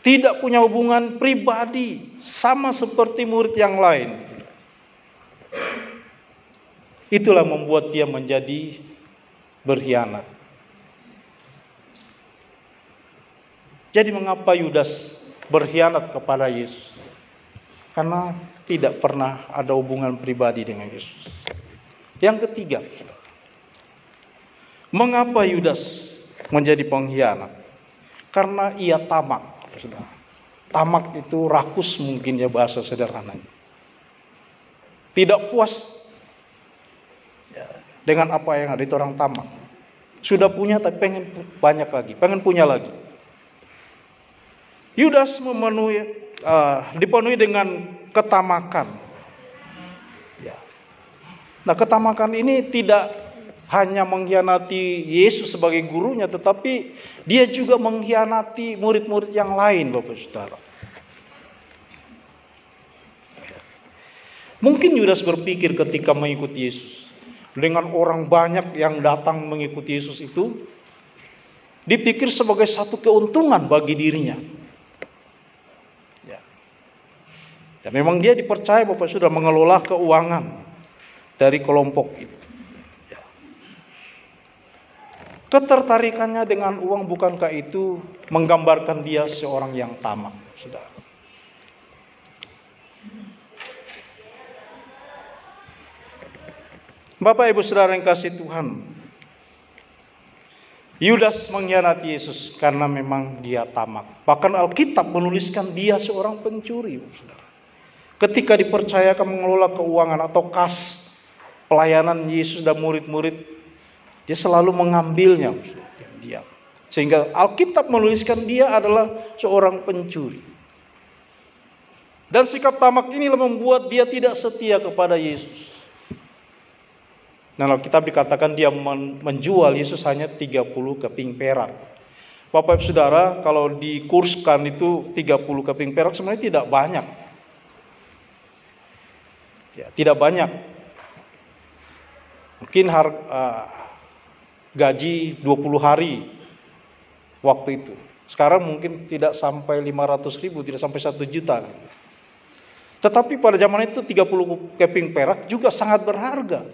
tidak punya hubungan pribadi, sama seperti murid yang lain. Itulah membuat dia menjadi berkhianat. Jadi mengapa Yudas berkhianat kepada Yesus? Karena tidak pernah ada hubungan pribadi dengan Yesus. Yang ketiga, mengapa Yudas menjadi pengkhianat? Karena ia tamak. Tamak itu rakus mungkin ya bahasa sederhananya. Tidak puas dengan apa yang ada, itu orang tamak. Sudah punya tapi pengen banyak lagi, pengen punya lagi. Yudas dipenuhi dengan ketamakan. Nah, ketamakan ini tidak hanya mengkhianati Yesus sebagai gurunya, tetapi dia juga mengkhianati murid-murid yang lain, Bapak Saudara. Mungkin Yudas berpikir ketika mengikuti Yesus, dengan orang banyak yang datang mengikuti Yesus itu, dipikir sebagai satu keuntungan bagi dirinya. Dan memang dia dipercaya Bapak Saudara mengelola keuangan dari kelompok itu. Ketertarikannya dengan uang, bukankah itu menggambarkan dia seorang yang tamak, Saudara? Bapak Ibu Saudara yang kasih Tuhan, Yudas mengkhianati Yesus karena memang dia tamak. Bahkan Alkitab menuliskan dia seorang pencuri, Saudara. Ketika dipercayakan mengelola keuangan atau kas pelayanan Yesus dan murid-murid, dia selalu mengambilnya, dia. Sehingga Alkitab menuliskan dia adalah seorang pencuri. Dan sikap tamak inilah membuat dia tidak setia kepada Yesus. Nah, Alkitab dikatakan dia menjual Yesus hanya 30 keping perak. Bapak Ibu Saudara, kalau dikurskan itu 30 keping perak sebenarnya tidak banyak. Ya, tidak banyak. Mungkin gaji 20 hari waktu itu. Sekarang mungkin tidak sampai 500.000, tidak sampai 1 juta. Tetapi pada zaman itu 30 keping perak juga sangat berharga.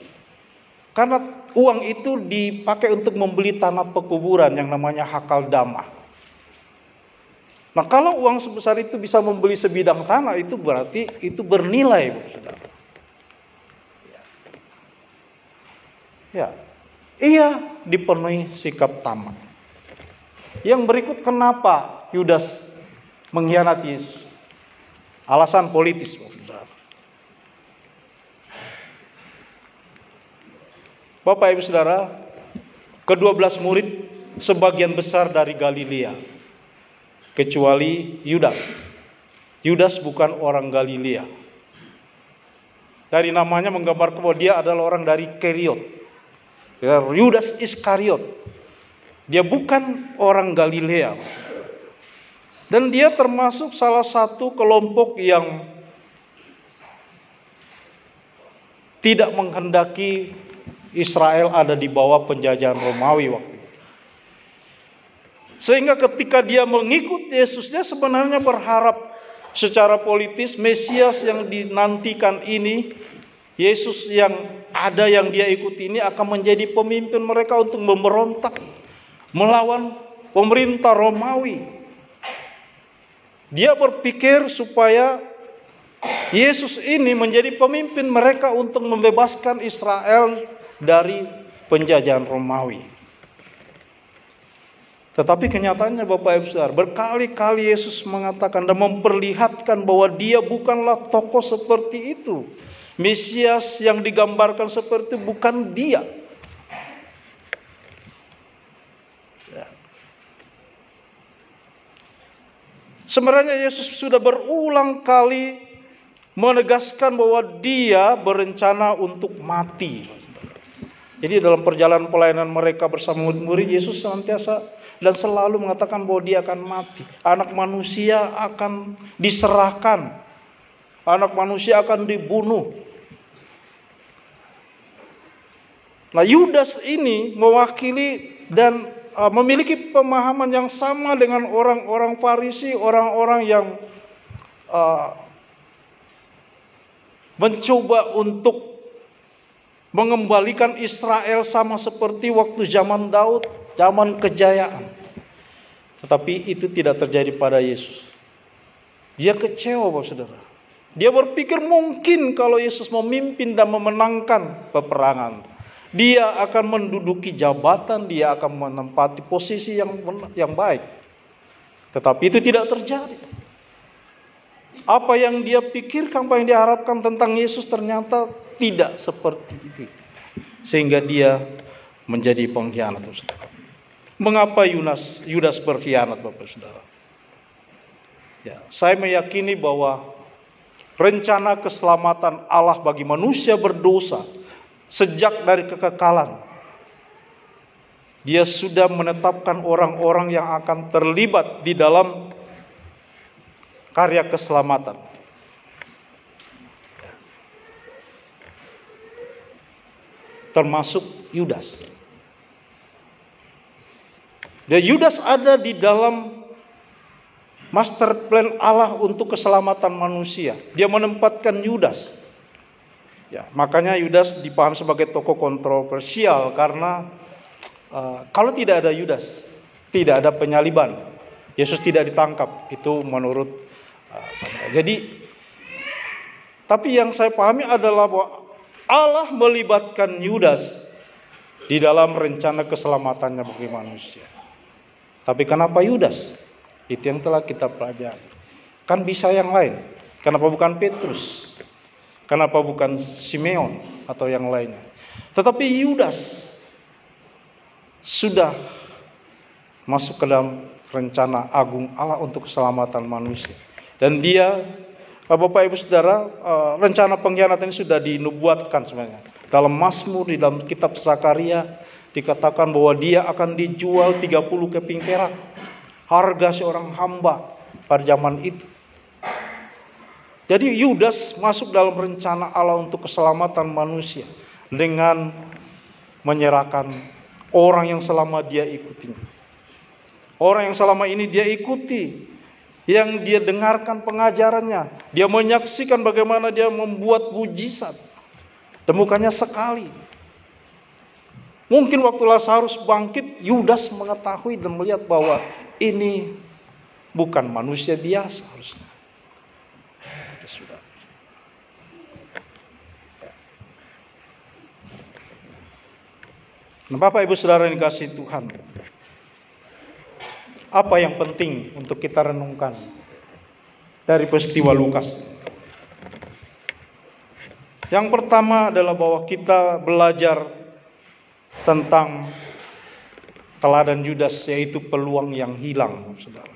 Karena uang itu dipakai untuk membeli tanah pekuburan yang namanya hakal dama. Nah, kalau uang sebesar itu bisa membeli sebidang tanah, itu berarti itu bernilai, Saudara. Ya. Ia dipenuhi sikap tamak. Yang berikut kenapa Yudas mengkhianati Yesus? Alasan politis, Saudara. Bapak Ibu Saudara, ke-12 murid sebagian besar dari Galilea, kecuali Yudas. Yudas bukan orang Galilea. Dari namanya menggambarkan bahwa dia adalah orang dari Keriot. Yudas Iskariot. Dia bukan orang Galilea. Dan dia termasuk salah satu kelompok yang tidak menghendaki Israel ada di bawah penjajahan Romawi waktu itu. Sehingga ketika dia mengikut Yesus, dia sebenarnya berharap secara politis Mesias yang dinantikan ini, Yesus yang ada yang dia ikuti ini akan menjadi pemimpin mereka untuk memberontak melawan pemerintah Romawi. Dia berpikir supaya Yesus ini menjadi pemimpin mereka untuk membebaskan Israel dari penjajahan Romawi. Tetapi kenyataannya Bapak Ibu Saudara, berkali-kali Yesus mengatakan dan memperlihatkan bahwa dia bukanlah tokoh seperti itu. Mesias yang digambarkan seperti itu bukan dia. Sebenarnya Yesus sudah berulang kali menegaskan bahwa dia berencana untuk mati. Jadi dalam perjalanan pelayanan mereka bersama murid-murid, Yesus senantiasa dan selalu mengatakan bahwa dia akan mati. Anak manusia akan diserahkan. Anak manusia akan dibunuh. Nah, Yudas ini mewakili dan memiliki pemahaman yang sama dengan orang-orang Farisi, orang-orang yang mencoba untuk mengembalikan Israel sama seperti waktu zaman Daud, zaman kejayaan. Tetapi itu tidak terjadi pada Yesus. Dia kecewa, Bapak Saudara. Dia berpikir mungkin kalau Yesus memimpin dan memenangkan peperangan, dia akan menduduki jabatan, dia akan menempati posisi yang baik. Tetapi itu tidak terjadi. Apa yang dia pikirkan, apa yang dia harapkan tentang Yesus ternyata tidak seperti itu. Sehingga dia menjadi pengkhianat. Mengapa Yudas berkhianat, Bapak Saudara? Ya, saya meyakini bahwa rencana keselamatan Allah bagi manusia berdosa sejak dari kekekalan, Dia sudah menetapkan orang-orang yang akan terlibat di dalam karya keselamatan. Termasuk Yudas. Dan Yudas ada di dalam master plan Allah untuk keselamatan manusia. Dia menempatkan Yudas. Ya, makanya Yudas dipahami sebagai tokoh kontroversial karena kalau tidak ada Yudas, tidak ada penyaliban. Yesus tidak ditangkap. Itu menurut tapi yang saya pahami adalah bahwa Allah melibatkan Yudas di dalam rencana keselamatannya bagi manusia. Tapi kenapa Yudas? Itu yang telah kita pelajari. Kan bisa yang lain. Kenapa bukan Petrus? Kenapa bukan Simeon atau yang lainnya? Tetapi Yudas sudah masuk ke dalam rencana agung Allah untuk keselamatan manusia. Dan dia, Bapak Ibu Saudara, rencana pengkhianatan ini sudah dinubuatkan sebenarnya. Dalam Mazmur, di dalam kitab Zakaria dikatakan bahwa dia akan dijual 30 keping perak. Harga seorang hamba pada zaman itu. Jadi Yudas masuk dalam rencana Allah untuk keselamatan manusia dengan menyerahkan orang yang selama dia ikuti. Orang yang selama ini dia ikuti, yang dia dengarkan pengajarannya, dia menyaksikan bagaimana dia membuat mujizat. Temukannya sekali. Mungkin waktu Lazarus bangkit, Yudas mengetahui dan melihat bahwa ini bukan manusia biasa harusnya. Sudah. Nah, Bapak Ibu Saudara yang dikasihi Tuhan, apa yang penting untuk kita renungkan dari peristiwa Lukas? Yang pertama adalah bahwa kita belajar tentang teladan Yudas, yaitu peluang yang hilang, Saudara.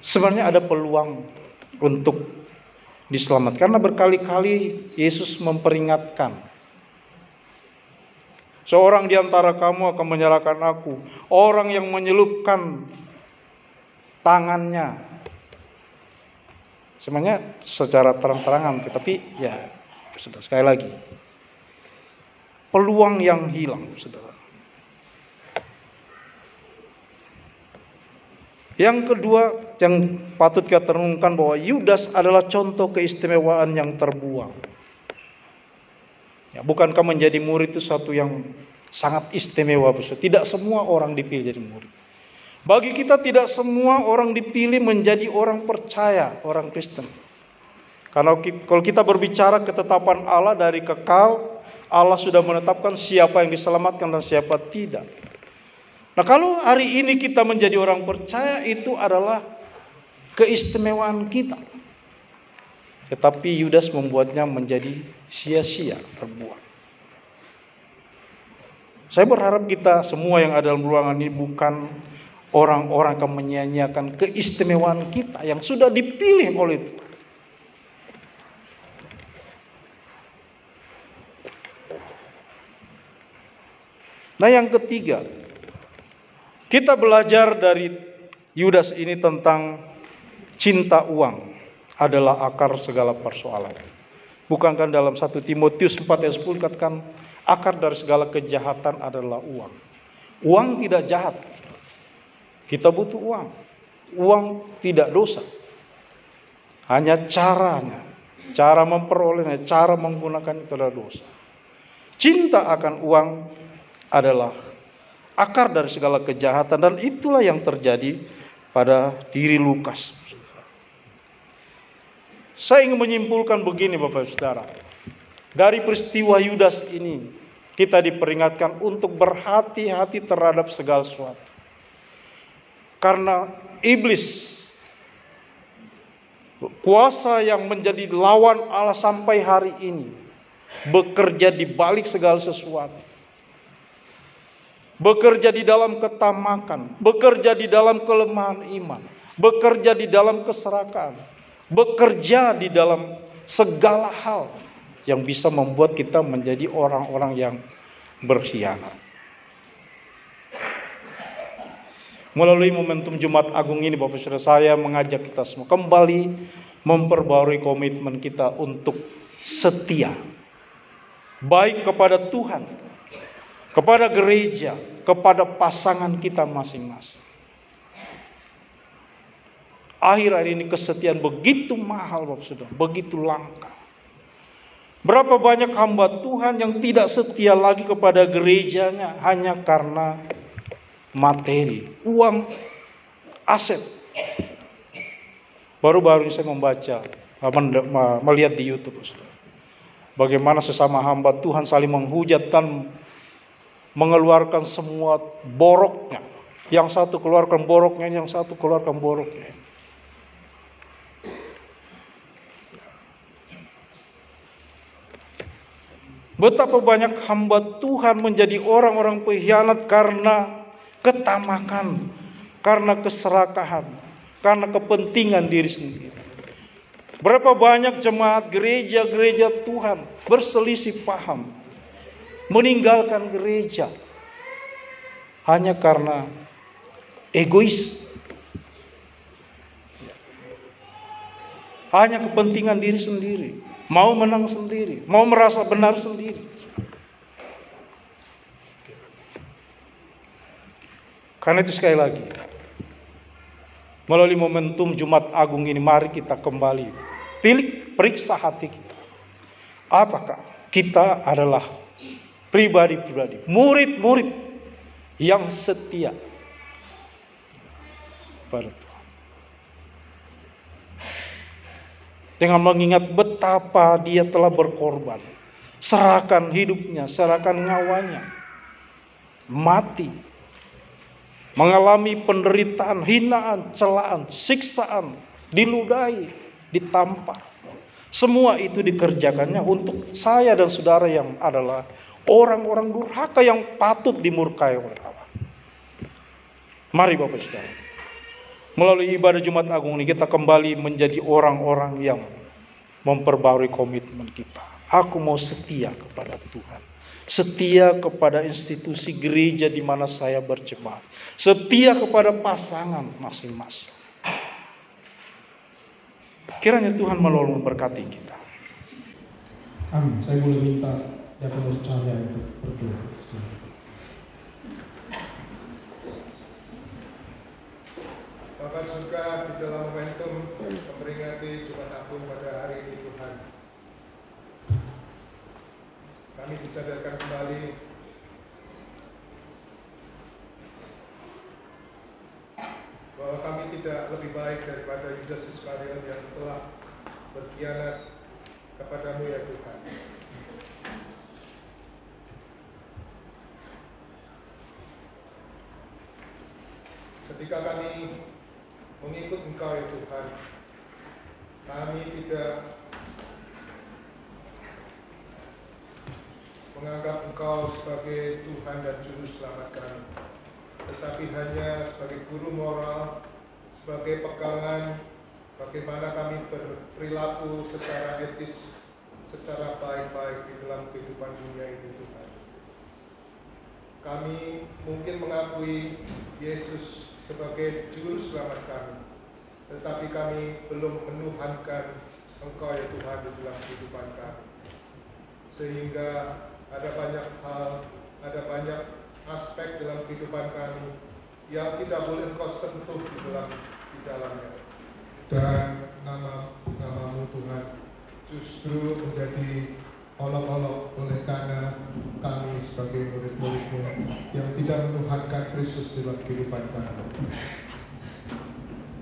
Sebenarnya ada peluang untuk diselamatkan, karena berkali-kali Yesus memperingatkan, seorang di antara kamu akan menyerahkan aku, orang yang menyelupkan tangannya. Sebenarnya secara terang-terangan, tetapi ya sudah, sekali lagi, peluang yang hilang, Saudara. Yang kedua yang patut kita renungkan bahwa Yudas adalah contoh keistimewaan yang terbuang. Ya, bukankah menjadi murid itu satu yang sangat istimewa? Tidak semua orang dipilih jadi murid. Bagi kita tidak semua orang dipilih menjadi orang percaya, orang Kristen. Karena kalau kita berbicara ketetapan Allah dari kekal, Allah sudah menetapkan siapa yang diselamatkan dan siapa tidak. Nah, kalau hari ini kita menjadi orang percaya, itu adalah keistimewaan kita. Tetapi Yudas membuatnya menjadi sia-sia, terbuang. Saya berharap kita semua yang ada dalam ruangan ini bukan orang-orang yang menyia-nyiakan keistimewaan kita yang sudah dipilih oleh Tuhan. Nah, yang ketiga, kita belajar dari Yudas ini tentang cinta uang adalah akar segala persoalan. Bukankah dalam 1 Timotius 4 ayat 10 dikatakan akar dari segala kejahatan adalah uang. Uang tidak jahat. Kita butuh uang. Uang tidak dosa. Hanya caranya, cara memperolehnya, cara menggunakan itu adalah dosa. Cinta akan uang adalah akar dari segala kejahatan, dan itulah yang terjadi pada diri Lukas. Saya ingin menyimpulkan begini Bapak Saudara. Dari peristiwa Yudas ini, kita diperingatkan untuk berhati-hati terhadap segala sesuatu. Karena iblis, kuasa yang menjadi lawan Allah sampai hari ini, bekerja di balik segala sesuatu. Bekerja di dalam ketamakan, bekerja di dalam kelemahan iman, bekerja di dalam keserakahan, bekerja di dalam segala hal yang bisa membuat kita menjadi orang-orang yang berkhianat. Melalui momentum Jumat Agung ini Bapak Saudara, saya mengajak kita semua kembali memperbarui komitmen kita untuk setia. Baik kepada Tuhan, kepada gereja, kepada pasangan kita masing-masing. Akhir-akhir ini kesetiaan begitu mahal Bapak Saudara, begitu langka. Berapa banyak hamba Tuhan yang tidak setia lagi kepada gerejanya hanya karena materi, uang, aset. Baru-baru ini saya membaca, melihat di YouTube, bagaimana sesama hamba Tuhan saling menghujat dan mengeluarkan semua boroknya. Yang satu keluarkan boroknya, yang satu keluarkan boroknya. Betapa banyak hamba Tuhan menjadi orang-orang pengkhianat karena ketamakan, karena keserakahan, karena kepentingan diri sendiri. Berapa banyak jemaat gereja Tuhan berselisih paham, meninggalkan gereja hanya karena egois, hanya kepentingan diri sendiri, mau menang sendiri, mau merasa benar sendiri. Karena itu sekali lagi, melalui momentum Jumat Agung ini, mari kita kembali periksa hati kita. Apakah kita adalah pribadi-pribadi, murid-murid yang setia pada Tuhan, dengan mengingat betapa Dia telah berkorban, serahkan hidupnya, serahkan nyawanya, mati, mengalami penderitaan, hinaan, celaan, siksaan, diludahi, ditampar. Semua itu dikerjakannya untuk saya dan saudara yang adalah orang-orang durhaka yang patut dimurkai oleh Allah. Mari Bapak Saudara, melalui ibadah Jumat Agung ini kita kembali menjadi orang-orang yang memperbarui komitmen kita. Aku mau setia kepada Tuhan, setia kepada institusi gereja di mana saya berjemaat, setia kepada pasangan masing-masing. Kiranya Tuhan menolong memberkati kita. Amin. Saya boleh minta Diakonus Cahya untuk berdoa. Bapak surga, di dalam momentum memperingati Jumat Agung pada hari ini Tuhan, kami disadarkan kembali bahwa kami tidak lebih baik daripada Yudas Iskariot yang telah berkhianat kepadamu ya Tuhan. Ketika kami mengikut Engkau ya Tuhan, kami tidak menganggap Engkau sebagai Tuhan dan Juru Selamat kami, tetapi hanya sebagai guru moral, sebagai pegangan bagaimana kami berperilaku secara etis, secara baik-baik di dalam kehidupan dunia ini Tuhan. Kami mungkin mengakui Yesus sebagai Juru Selamat kami, tetapi kami belum menuhankan Engkau ya Tuhan di dalam kehidupan kami. Sehingga ada banyak hal, ada banyak aspek dalam kehidupan kami yang tidak boleh Engkau sentuh di dalamnya. Dan nama-Mu Tuhan justru menjadi olok-olok oleh karena kami sebagai murid-murid-Mu yang tidak menuhankan Kristus dalam kehidupan kami.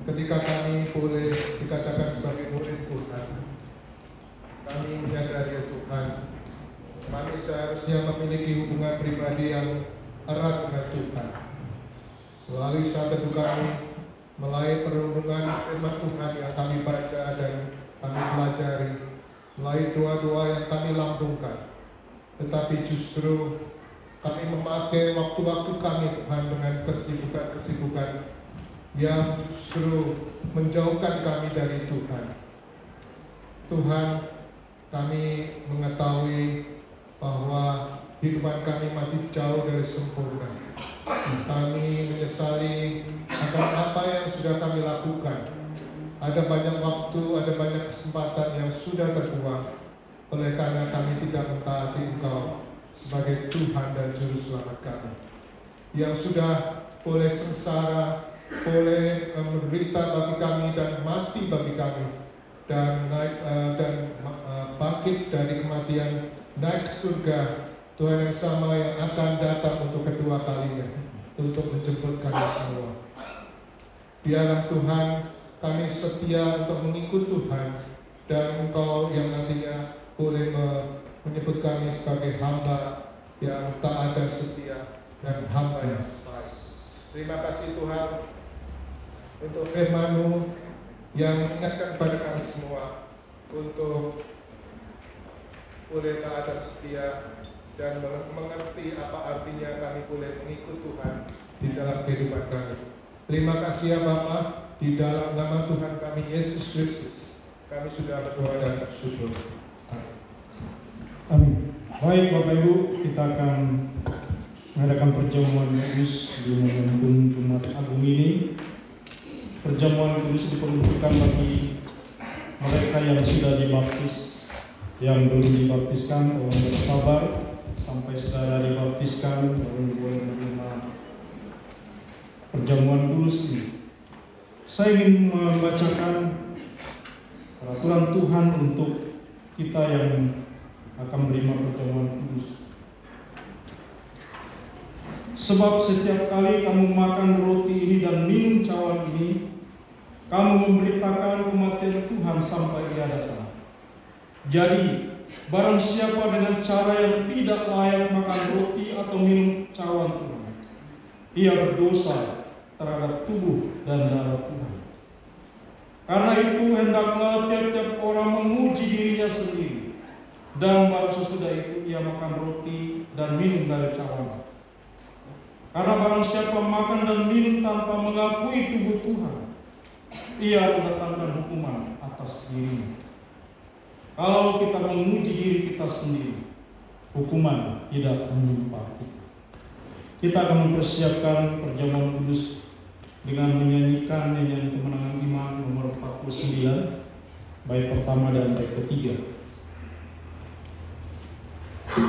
Ketika kami boleh dikatakan sebagai murid Tuhan, kami menyadari ya Tuhan, kami seharusnya memiliki hubungan pribadi yang erat dengan Tuhan. Melalui saat teduh kami, melalui perenungan firman Tuhan yang kami baca dan kami pelajari, melalui doa-doa yang kami lambungkan, tetapi justru kami memakai waktu-waktu kami Tuhan dengan kesibukan-kesibukan yang justru menjauhkan kami dari Tuhan. Tuhan, kami mengetahui bahwa kehidupan kami masih jauh dari sempurna. Kami menyesali akan apa yang sudah kami lakukan. Ada banyak waktu, ada banyak kesempatan yang sudah terbuang oleh karena kami tidak mentaati Engkau sebagai Tuhan dan Juru Selamat kami, yang sudah boleh sengsara, boleh menderita bagi kami dan mati bagi kami, dan bangkit dari kematian, naik ke surga. Tuhan yang sama yang akan datang untuk kedua kalinya untuk menjemput kami semua. Biarlah Tuhan kami setia untuk mengikut Tuhan, dan Engkau yang nantinya boleh menyebut kami sebagai hamba yang taat dan setia dan hamba yang baik. Terima kasih Tuhan untuk firman-Mu yang mengingatkan kepada kami semua untuk boleh taat dan setia dan mengerti apa artinya kami boleh mengikut Tuhan di dalam kehidupan kami. Terima kasih ya Bapa, di dalam nama Tuhan kami Yesus Kristus kami sudah berdoa dan bersyukur. Amin. Baik Bapak Ibu, kita akan mengadakan perjamuan kudus di momentum Jumat Agung ini. Perjamuan kudus diperuntukkan bagi mereka yang sudah dibaptis, yang belum dibaptiskan, tolong bersabar sampai saudara dibaptiskan baru boleh menerima perjamuan kudus ini. Saya ingin membacakan peraturan Tuhan untuk kita yang akan menerima perjamuan kudus. Sebab setiap kali kamu makan roti ini dan minum cawan ini, kamu memberitakan kematian Tuhan sampai Ia datang. Jadi, barang siapa dengan cara yang tidak layak makan roti atau minum cawan Tuhan, ia berdosa terhadap tubuh dan darah Tuhan. Karena itu hendaklah tiap-tiap orang menguji dirinya sendiri, dan baru sesudah itu ia makan roti dan minum dari cawan. Karena barang siapa makan dan minum tanpa mengakui tubuh Tuhan, ia mendatangkan hukuman atas dirinya. Kalau kita menguji diri kita sendiri, hukuman tidak menimpa kita. Kita akan mempersiapkan perjamuan kudus dengan menyanyikan nyanyian kemenangan iman nomor 49, bait pertama dan bait ketiga. You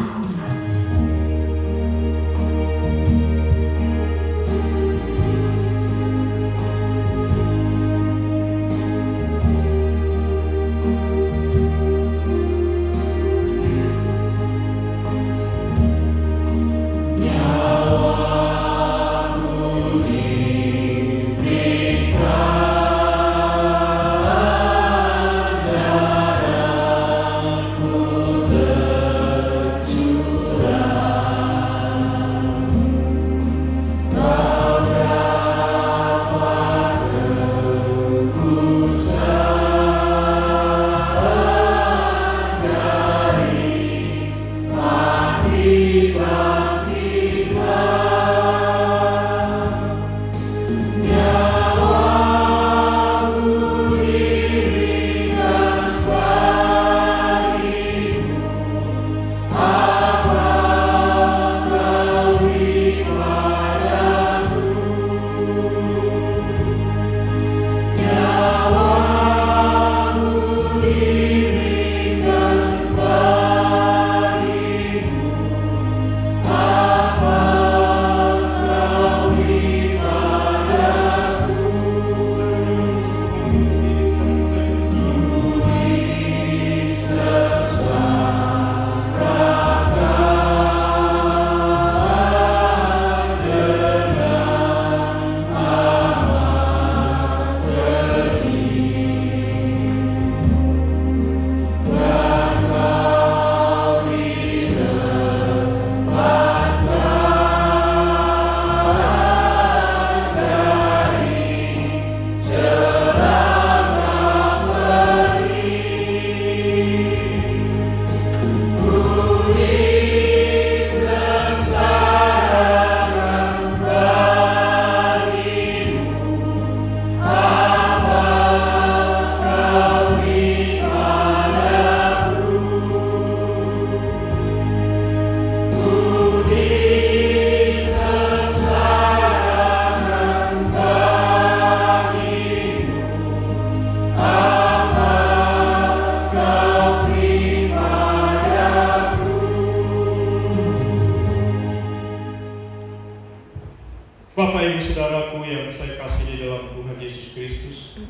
Kristus,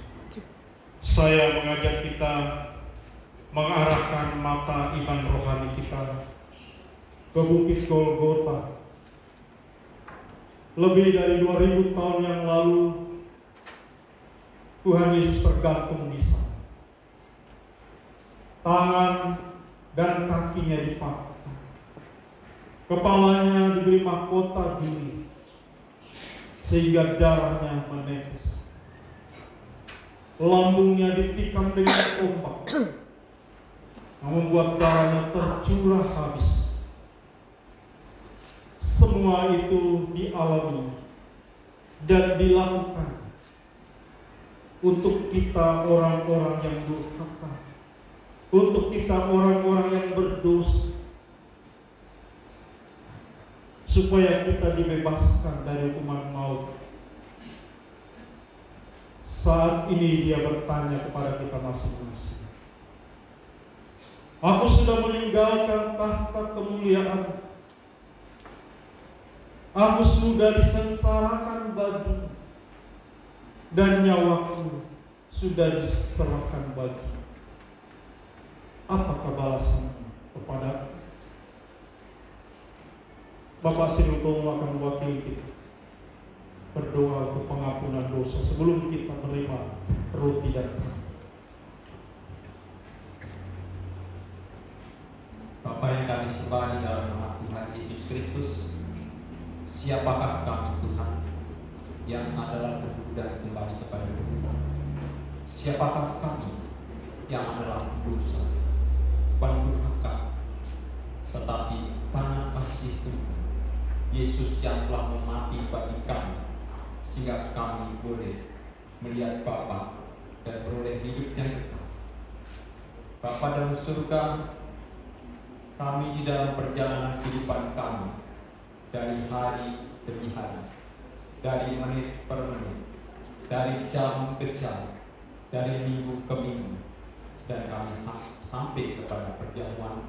saya mengajak kita mengarahkan mata iman rohani kita ke Bukit Golgota. Lebih dari 2000 tahun yang lalu Tuhan Yesus tergantung di sana. Tangan dan kakinya dipatah, kepalanya diberi mahkota duri sehingga darahnya menetes, lambungnya ditikam dengan tombak yang membuat darahnya tercurah habis. Semua itu dialami dan dilakukan untuk kita orang-orang yang durhaka, untuk kita orang-orang yang berdosa, supaya kita dibebaskan dari hukuman maut. Saat ini Dia bertanya kepada kita masing-masing, aku sudah meninggalkan tahta kemuliaan, aku sudah disengsarakan bagi, dan nyawaku sudah diserahkan bagi. Apakah balasanmu kepada Bapak Sinutomo akan mewakili kita berdoa untuk pengampunan dosa sebelum kita menerima roti dan terang. Bapa yang kami sembah di dalam nama Tuhan Yesus Kristus, siapakah kami Tuhan yang adalah debu dan kembali kepada debu? Siapakah kami yang adalah dosa, bukan durhaka, tetapi karena kasih Tuhan Yesus yang telah mati bagi kami, sehingga kami boleh melihat Bapa dan beroleh hidup yang kekal. Bapa dalam surga, kami di dalam perjalanan kehidupan kami, dari hari demi hari, dari menit per menit, dari jam ke jam, dari minggu ke minggu, dan kami sampai kepada perjamuan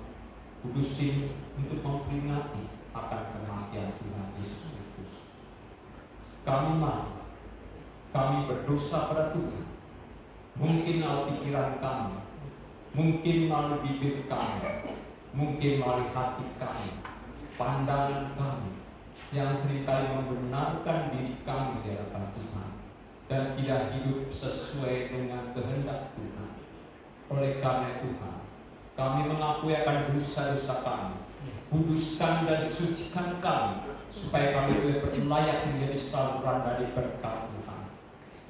kudus ini untuk memperingati akan kematian Tuhan Yesus Kristus. Kami malu, kami berdosa pada Tuhan, mungkin melalui pikiran kami, mungkin melalui bibir kami, mungkin melalui hati kami, pandangan kami, yang seringkali membenarkan diri kami di hadapan Tuhan dan tidak hidup sesuai dengan kehendak Tuhan. Oleh karena Tuhan, kami mengakui akan dosa-dosa kami, kuduskan dan sucikan kami, supaya kami boleh berlayak menjadi saluran dari berkat Tuhan.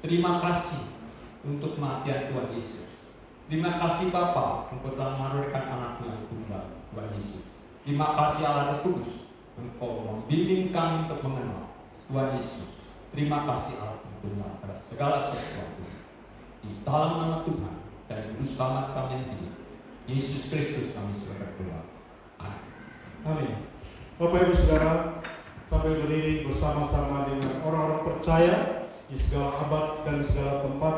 Terima kasih untuk kematian Tuhan Yesus. Terima kasih Bapa untuk telah menurunkan anakmu yang tunggal, Tuhan Yesus. Terima kasih Allah Kudus, Engkau membimbing kami untuk mengenal Tuhan Yesus. Terima kasih Allah Tunggal pada segala sesuatu. Di dalam nama Tuhan dan Juru Selamat kami yang hidup, Yesus Kristus kami sudah berdoa. Amin. Bapak Ibu Saudara, sampai berdiri bersama-sama dengan orang-orang percaya di segala abad dan segala tempat,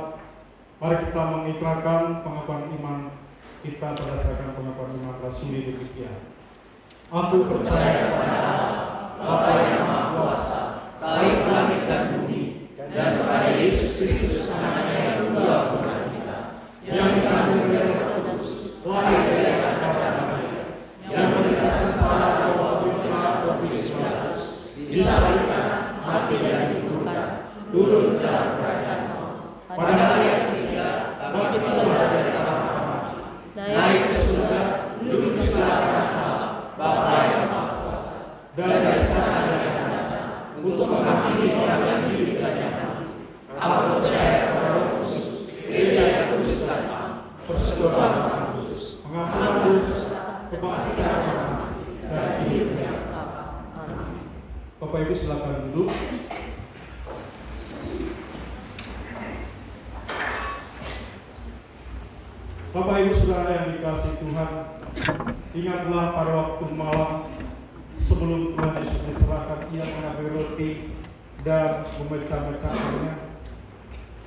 mari kita mengikrarkan pengakuan iman kita berdasarkan pengakuan iman rasuli demikian. Aku percaya kepada Allah, Bapa yang Maha Kuasa, Bapa langit dan bumi, dan kepada Yesus Kristus Anaknya yang tunggal Tuhan kita, yang dikandung dari Roh Kudus, lahir dari Maria, yang menderita sengsara dan wabah Pontius Pilatus, disalibkan, mati dan dikuburkan, turun ke dalam kerajaan Allah. Pada hari yang ketiga, bangkit kembali dari kamar mati, naik ke surga, duduk di sebelah kanan Allah, Bapa yang Maha Kuasa, dan dari sana dia akan datang untuk menghakimi orang yang hidup dan yang mati. Aku percaya kepada Roh Kudus, Gereja yang kudus dan am, persekutuan orang kudus, pengampunan dosa, kebangkitan orang mati, dan hidup yang kekal. Amin. Bapak Ibu silakan duduk. Bapak Ibu Saudara yang dikasihi Tuhan, ingatlah pada waktu malam sebelum Tuhan Yesus diserahkan, Ia mengambil roti dan memecah-mecahkannya,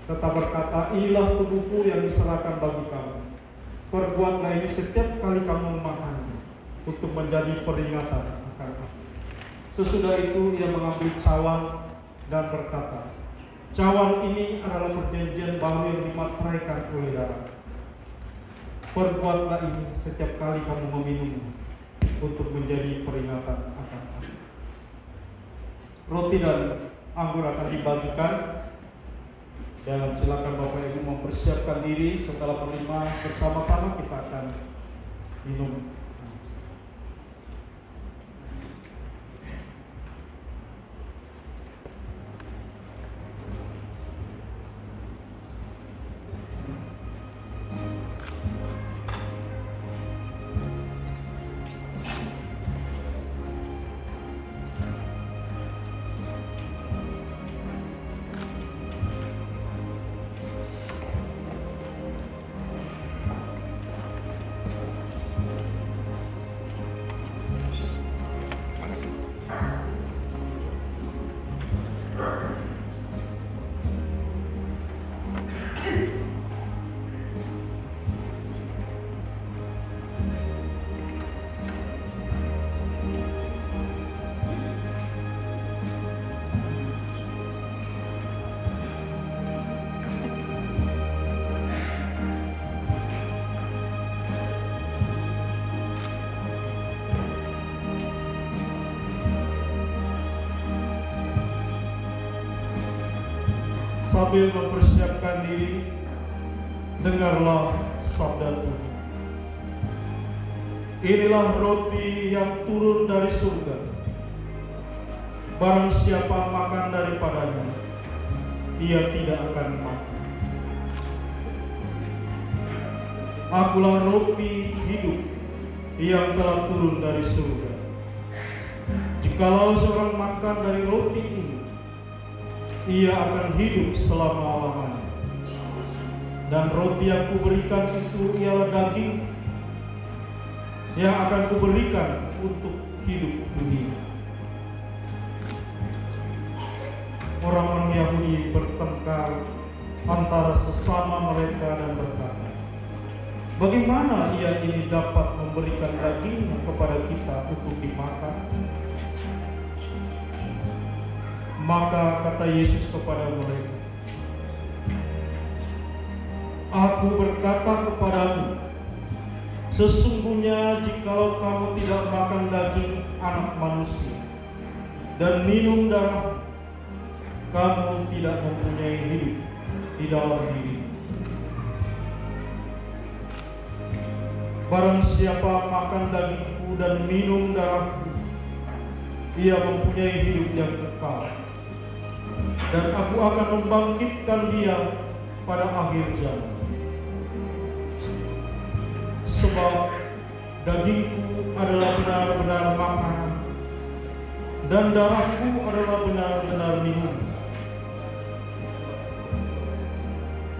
tetap berkata, inilah tubuhku yang diserahkan bagi kamu. Perbuatlah ini setiap kali kamu memakannya, untuk menjadi peringatan akan aku. Sesudah itu Ia mengambil cawan dan berkata, Cawan ini adalah perjanjian baru yang dimateraikan oleh darah. Perbuatlah ini setiap kali kamu meminum untuk menjadi peringatan akan aku. Roti dan anggur akan dibagikan. Dan silakan Bapak Ibu mempersiapkan diri. Setelah menerima bersama-sama kita akan minum. Sambil mempersiapkan diri, dengarlah sabda Tuhan. Inilah roti yang turun dari surga. Barang siapa makan daripadanya, ia tidak akan mati. Akulah roti hidup yang telah turun dari surga. Jikalau seorang makan dari roti ini, ia akan hidup selama-lamanya. Dan roti yang kuberikan itu ialah daging yang akan kuberikan untuk hidup dunia. Orang-orang Yahudi bertengkar antara sesama mereka dan berkata, bagaimana ia ini dapat memberikan dagingnya kepada kita untuk dimakan? Maka kata Yesus kepada mereka, Aku berkata kepadamu, sesungguhnya jikalau kamu tidak makan daging anak manusia dan minum darah, kamu tidak mempunyai hidup di dalam diri. Barang siapa makan dagingku dan minum darahku, ia mempunyai hidup yang kekal, dan aku akan membangkitkan dia pada akhir zaman. Sebab dagingku adalah benar-benar makanan, dan darahku adalah benar-benar minum.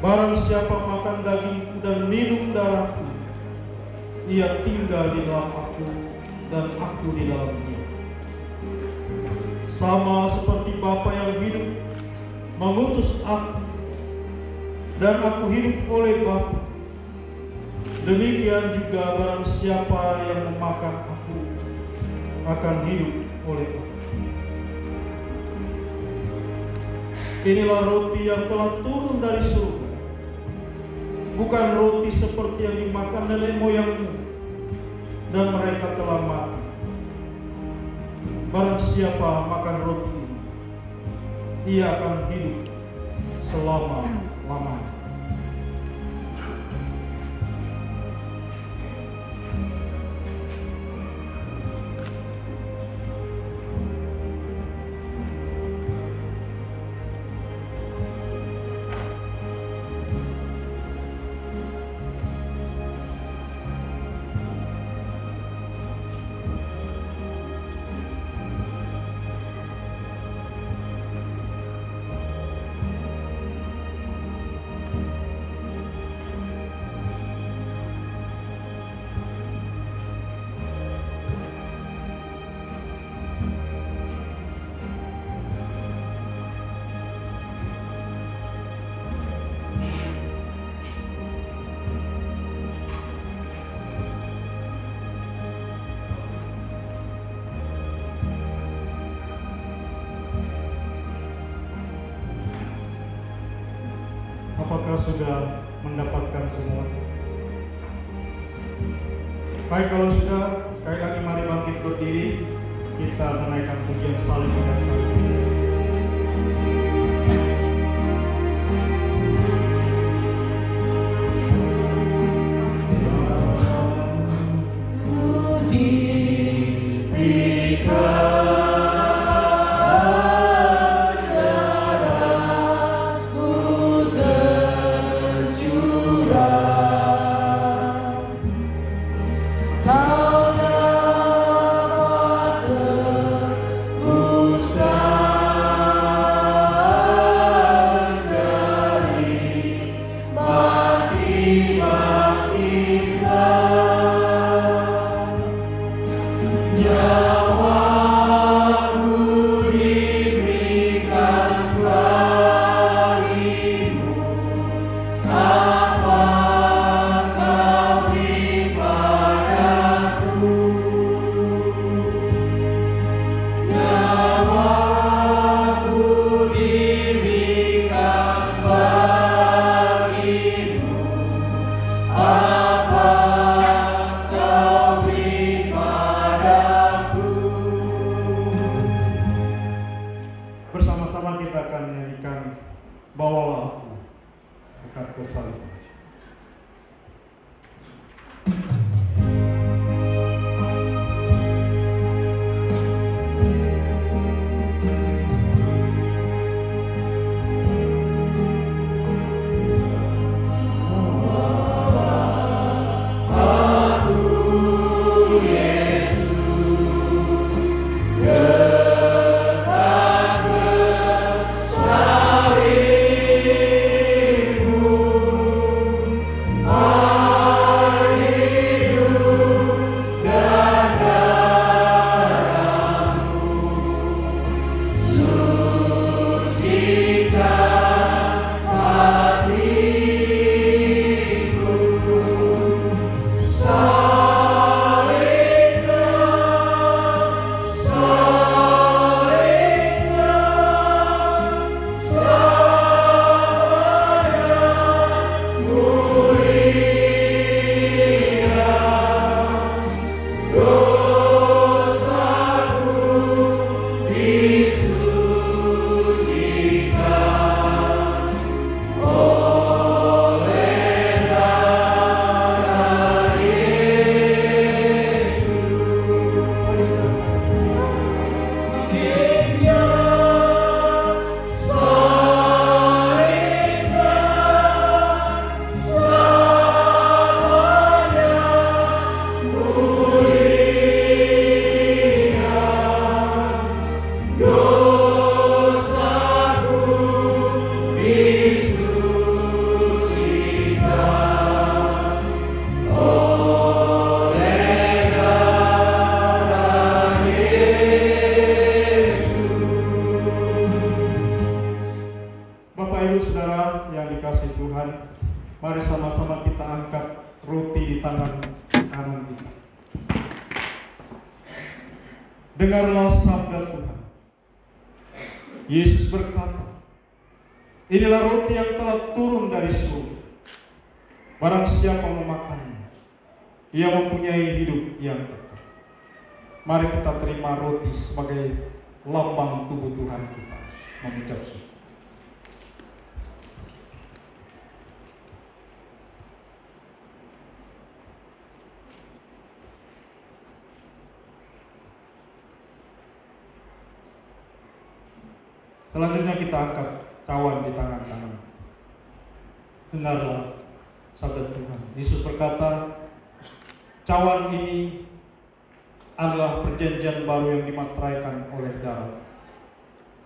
Barang siapa makan dagingku dan minum darahku, ia tinggal di dalam aku, dan aku di dalam dia. Sama seperti Bapa yang hidup mengutus aku, dan aku hidup oleh Bapa, demikian juga barang siapa yang memakan aku akan hidup oleh aku. Inilah roti yang telah turun dari surga, bukan roti seperti yang dimakan nenek moyangmu dan mereka telah mati. Barang siapa makan roti ini, ia akan hidup selama-lamanya. sudah mendapatkan semua? Baik, kalau sudah, sekali lagi mari bangkit berdiri, kita menaikkan pujian saling mendasar. Bersama-sama kita akan menyanyikan Bawalah Aku dekat ke salib. Mari sama-sama kita angkat roti di tangan kanan kita. Dengarlah sabda Tuhan. Yesus berkata, inilah roti yang telah turun dari surga. Barang siapa memakannya, ia mempunyai hidup yang kekal. Mari kita terima roti sebagai lambang tubuh Tuhan kita. Mengucap syukur. Selanjutnya kita angkat cawan di tangan kanan. Dengarlah sabda Tuhan. Yesus berkata, cawan ini adalah perjanjian baru yang dimateraikan oleh darah.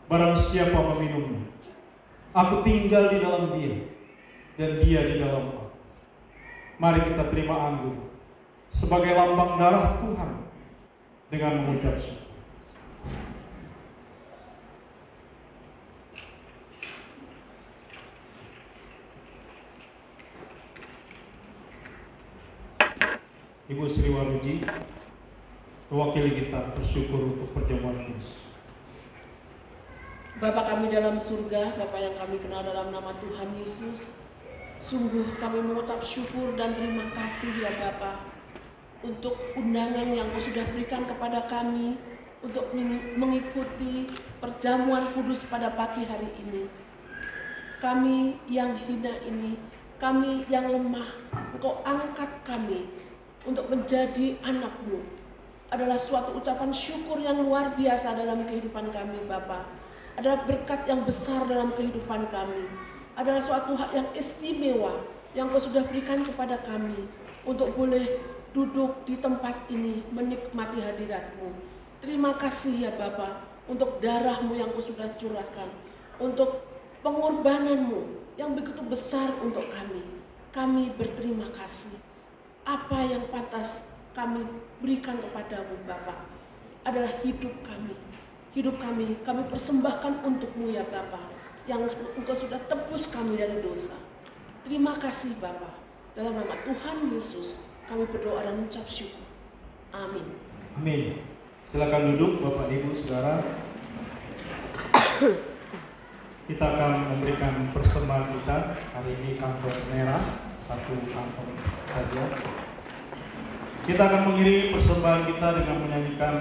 Barang siapa meminumnya, aku tinggal di dalam dia, dan dia di dalam aku. Mari kita terima anggur sebagai lambang darah Tuhan dengan mengucap syukur. Ibu Sri Waruji, mewakili kita bersyukur untuk perjamuan kudus. Bapa kami dalam surga, Bapa yang kami kenal dalam nama Tuhan Yesus, Sungguh kami mengucap syukur dan terima kasih ya Bapa untuk undangan yang Kau sudah berikan kepada kami untuk mengikuti perjamuan kudus pada pagi hari ini. Kami yang hina ini, kami yang lemah, Engkau angkat kami untuk menjadi anak-Mu. Adalah suatu ucapan syukur yang luar biasa dalam kehidupan kami Bapa. Adalah berkat yang besar dalam kehidupan kami. Adalah suatu hak yang istimewa yang Kau sudah berikan kepada kami untuk boleh duduk di tempat ini menikmati hadirat-Mu. Terima kasih ya Bapa untuk darah-Mu yang Kau sudah curahkan, untuk pengorbanan-Mu yang begitu besar untuk kami. Kami berterima kasih. Apa yang pantas kami berikan kepadamu Bapa adalah hidup kami. Hidup kami persembahkan untuk-Mu ya Bapa, yang Engkau sudah tebus kami dari dosa. Terima kasih Bapa. Dalam nama Tuhan Yesus kami berdoa dan mengucap syukur. Amin. Amin. Silakan duduk Bapak Ibu Saudara. Kita akan memberikan persembahan kita. Hari ini kantong merah, satu kantong saja. Kita akan mengiringi persembahan kita dengan menyanyikan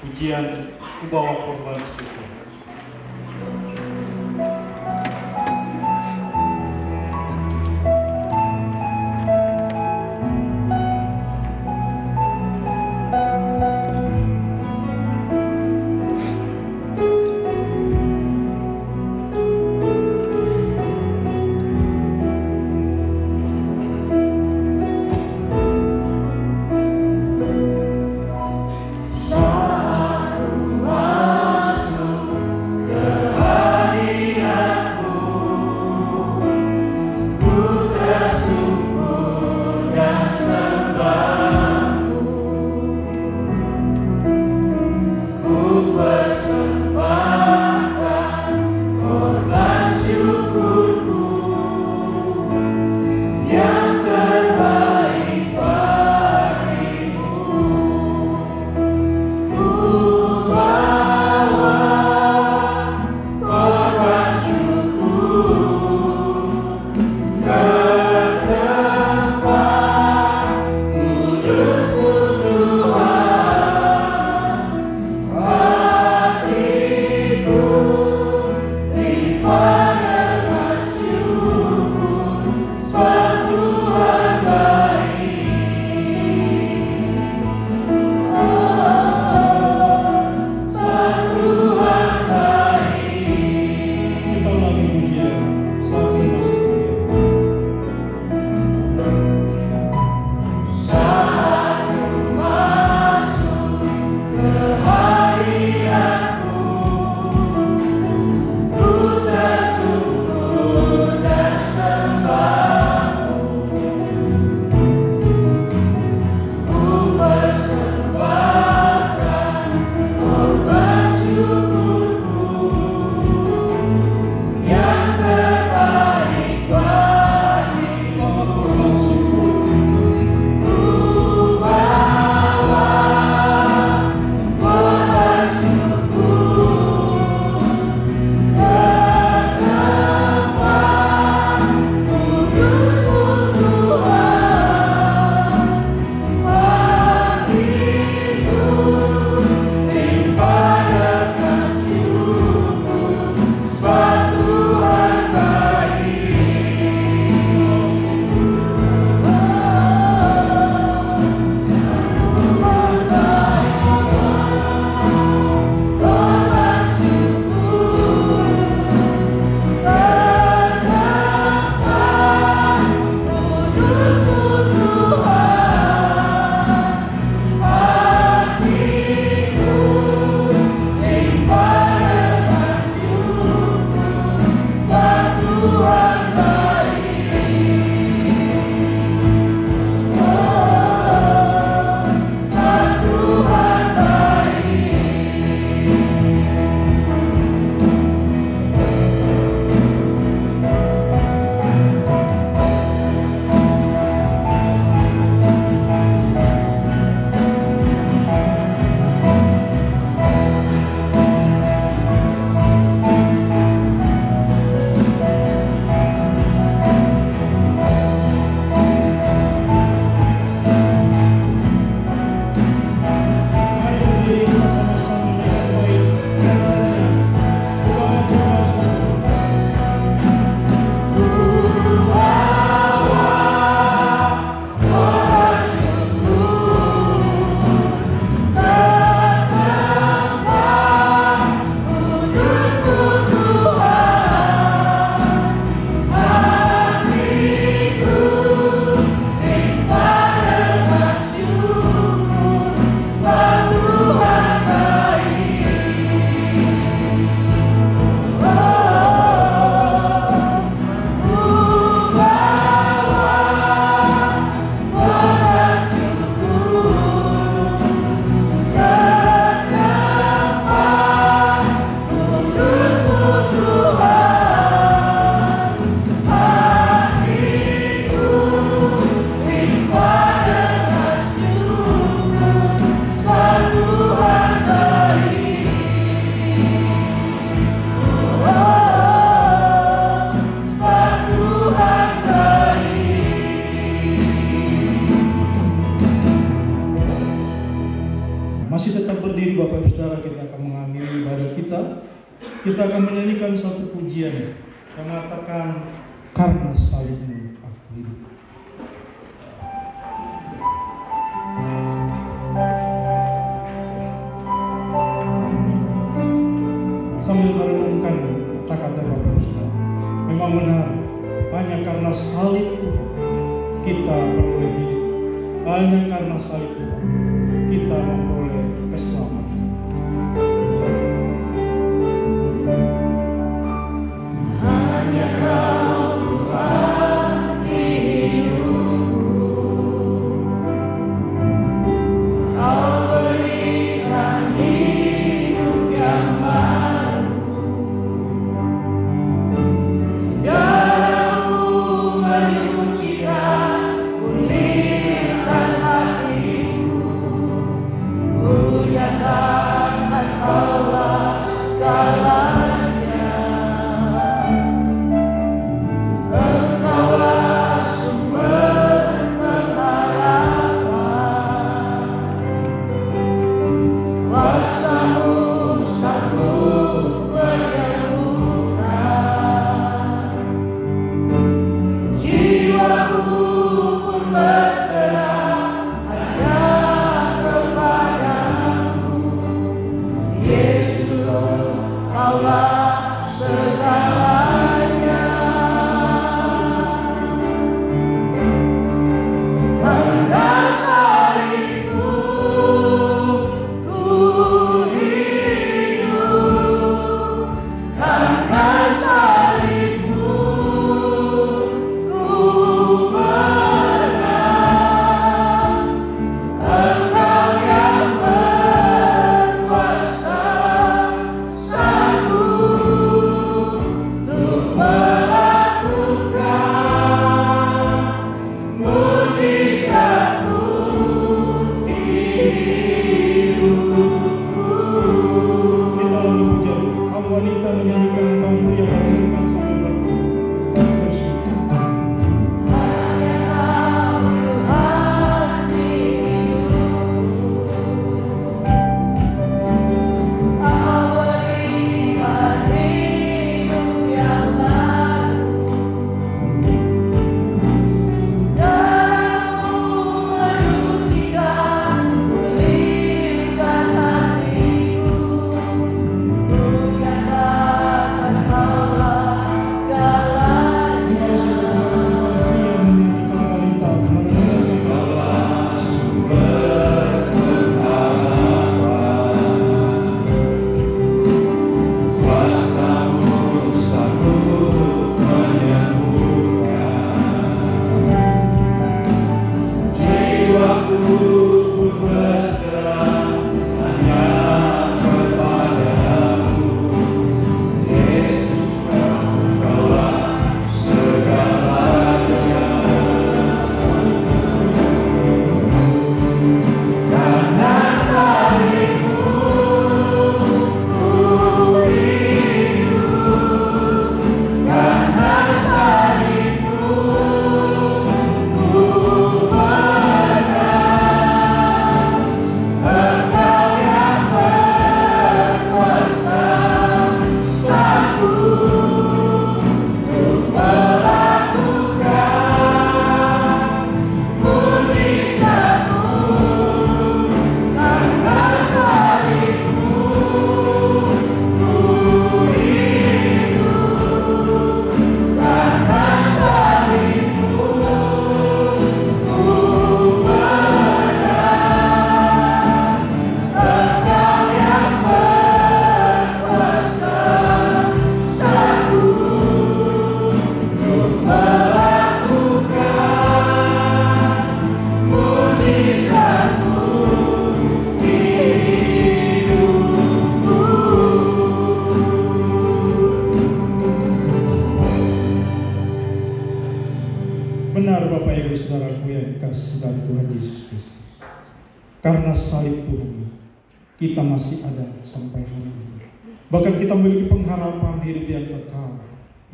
pujian Ku Bawa Korban Syukur. Saat ku masuk masih tetap berdiri Bapak Ibu Saudara, kita akan mengakhiri ibadah kita. Kita akan menyanyikan satu pujian yang mengatakan, karena salibmu aku hidup. Sambil merenungkan kata-kata Bapak Ibu Saudara, memang benar, hanya karena salib Tuhan kita beroleh hidup. Hanya karena salib Tuhan kita memperoleh keselamatan. Hanya Kau Tuhan di hidupku, Kau berikan hidup yang baru. Darah-Mu menyucikan, pulihkan hatiku. Ku nyatakan Kaulah segalanya. Engkaulah sumber pengharapan. Kuasa-Mu sanggup menyembuhkan. Jiwaku pun berserah hanya kepadamu. Yesus, Kaulah segalanya. Karena salib-Mu ku hidup. Karena salib-Mu ku menang. Engkau yang berkuasa, sanggup untuk melakukan mujizat-Mu di hidupku. Kita lagi pujian, kaum wanita menyanyikan, kaum pria merenungkan sambil bersyukur. Hanya Kau Tuhan di hidupku, Kau berikan hidup yang baru. Darah-Mu menyucikan, pulihkan hatiku. Ku nyatakan Kaulah segalanya. Mari kita menyanyikan pria menyanyikan wanita merenungkan. Kuasa-Mu sanggup menyembuhkan. Jiwaku pun berserah hanya kepadamu. Yesus, Kaulah segalanya. Karena salib-Mu ku hidup. Karena salib-Mu ku menang. Engkau yang berkuasa, sanggup untuk melakukan mujizat-Mu. Karena salib-Mu ku hidup. Karena salib-Mu ku menang. Engkau yang berkuasa, sanggup untuk melakukan mujizat-Mu di hidupku. Benar Bapak Ibu Saudaraku yang dikasihi dalam Tuhan Yesus Kristus. Karena salib Tuhan kita masih ada sampai hari ini. Bahkan kita memiliki pengharapan hidup yang kekal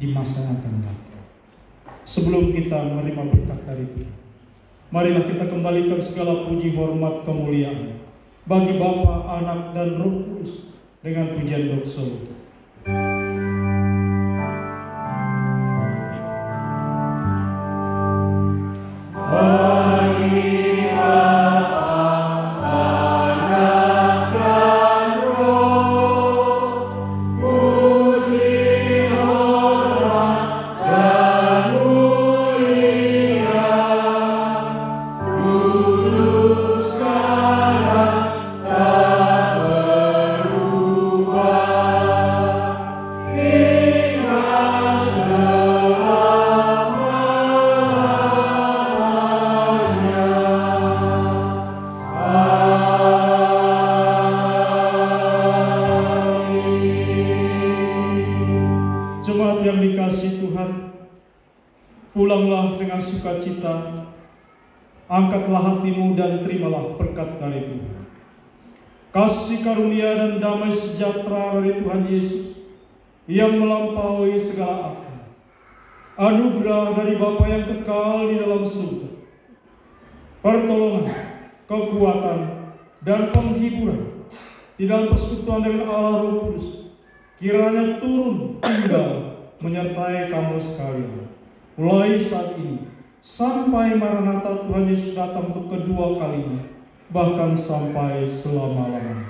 di masa yang akan datang. Sebelum kita menerima berkat dari Tuhan, marilah kita kembalikan segala puji, hormat, kemuliaan bagi Bapa, Anak, dan Roh Kudus dengan pujian doxa. Jemaat yang dikasihi Tuhan, pulanglah dengan sukacita, angkatlah hatimu dan terimalah berkat dari Tuhan. Kasih karunia dan damai sejahtera dari Tuhan Yesus yang melampaui segala akal, anugerah dari Bapa yang kekal di dalam surga, pertolongan, kekuatan, dan penghiburan di dalam persekutuan dengan Allah Roh Kudus kiranya turun tinggal menyertai kamu sekalian, mulai saat ini sampai Maranatha Tuhan Yesus datang untuk kedua kalinya, bahkan sampai selama-lamanya.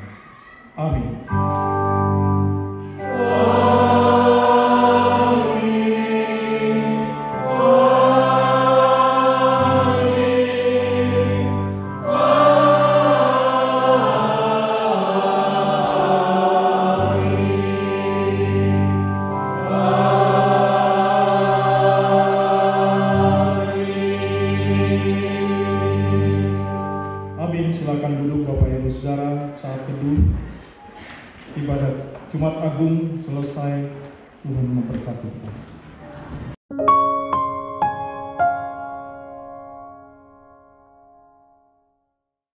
Amin. Silakan duduk Bapak Ibu Saudara, saat teduh ibadat Jumat Agung selesai. Tuhan memberkati kita.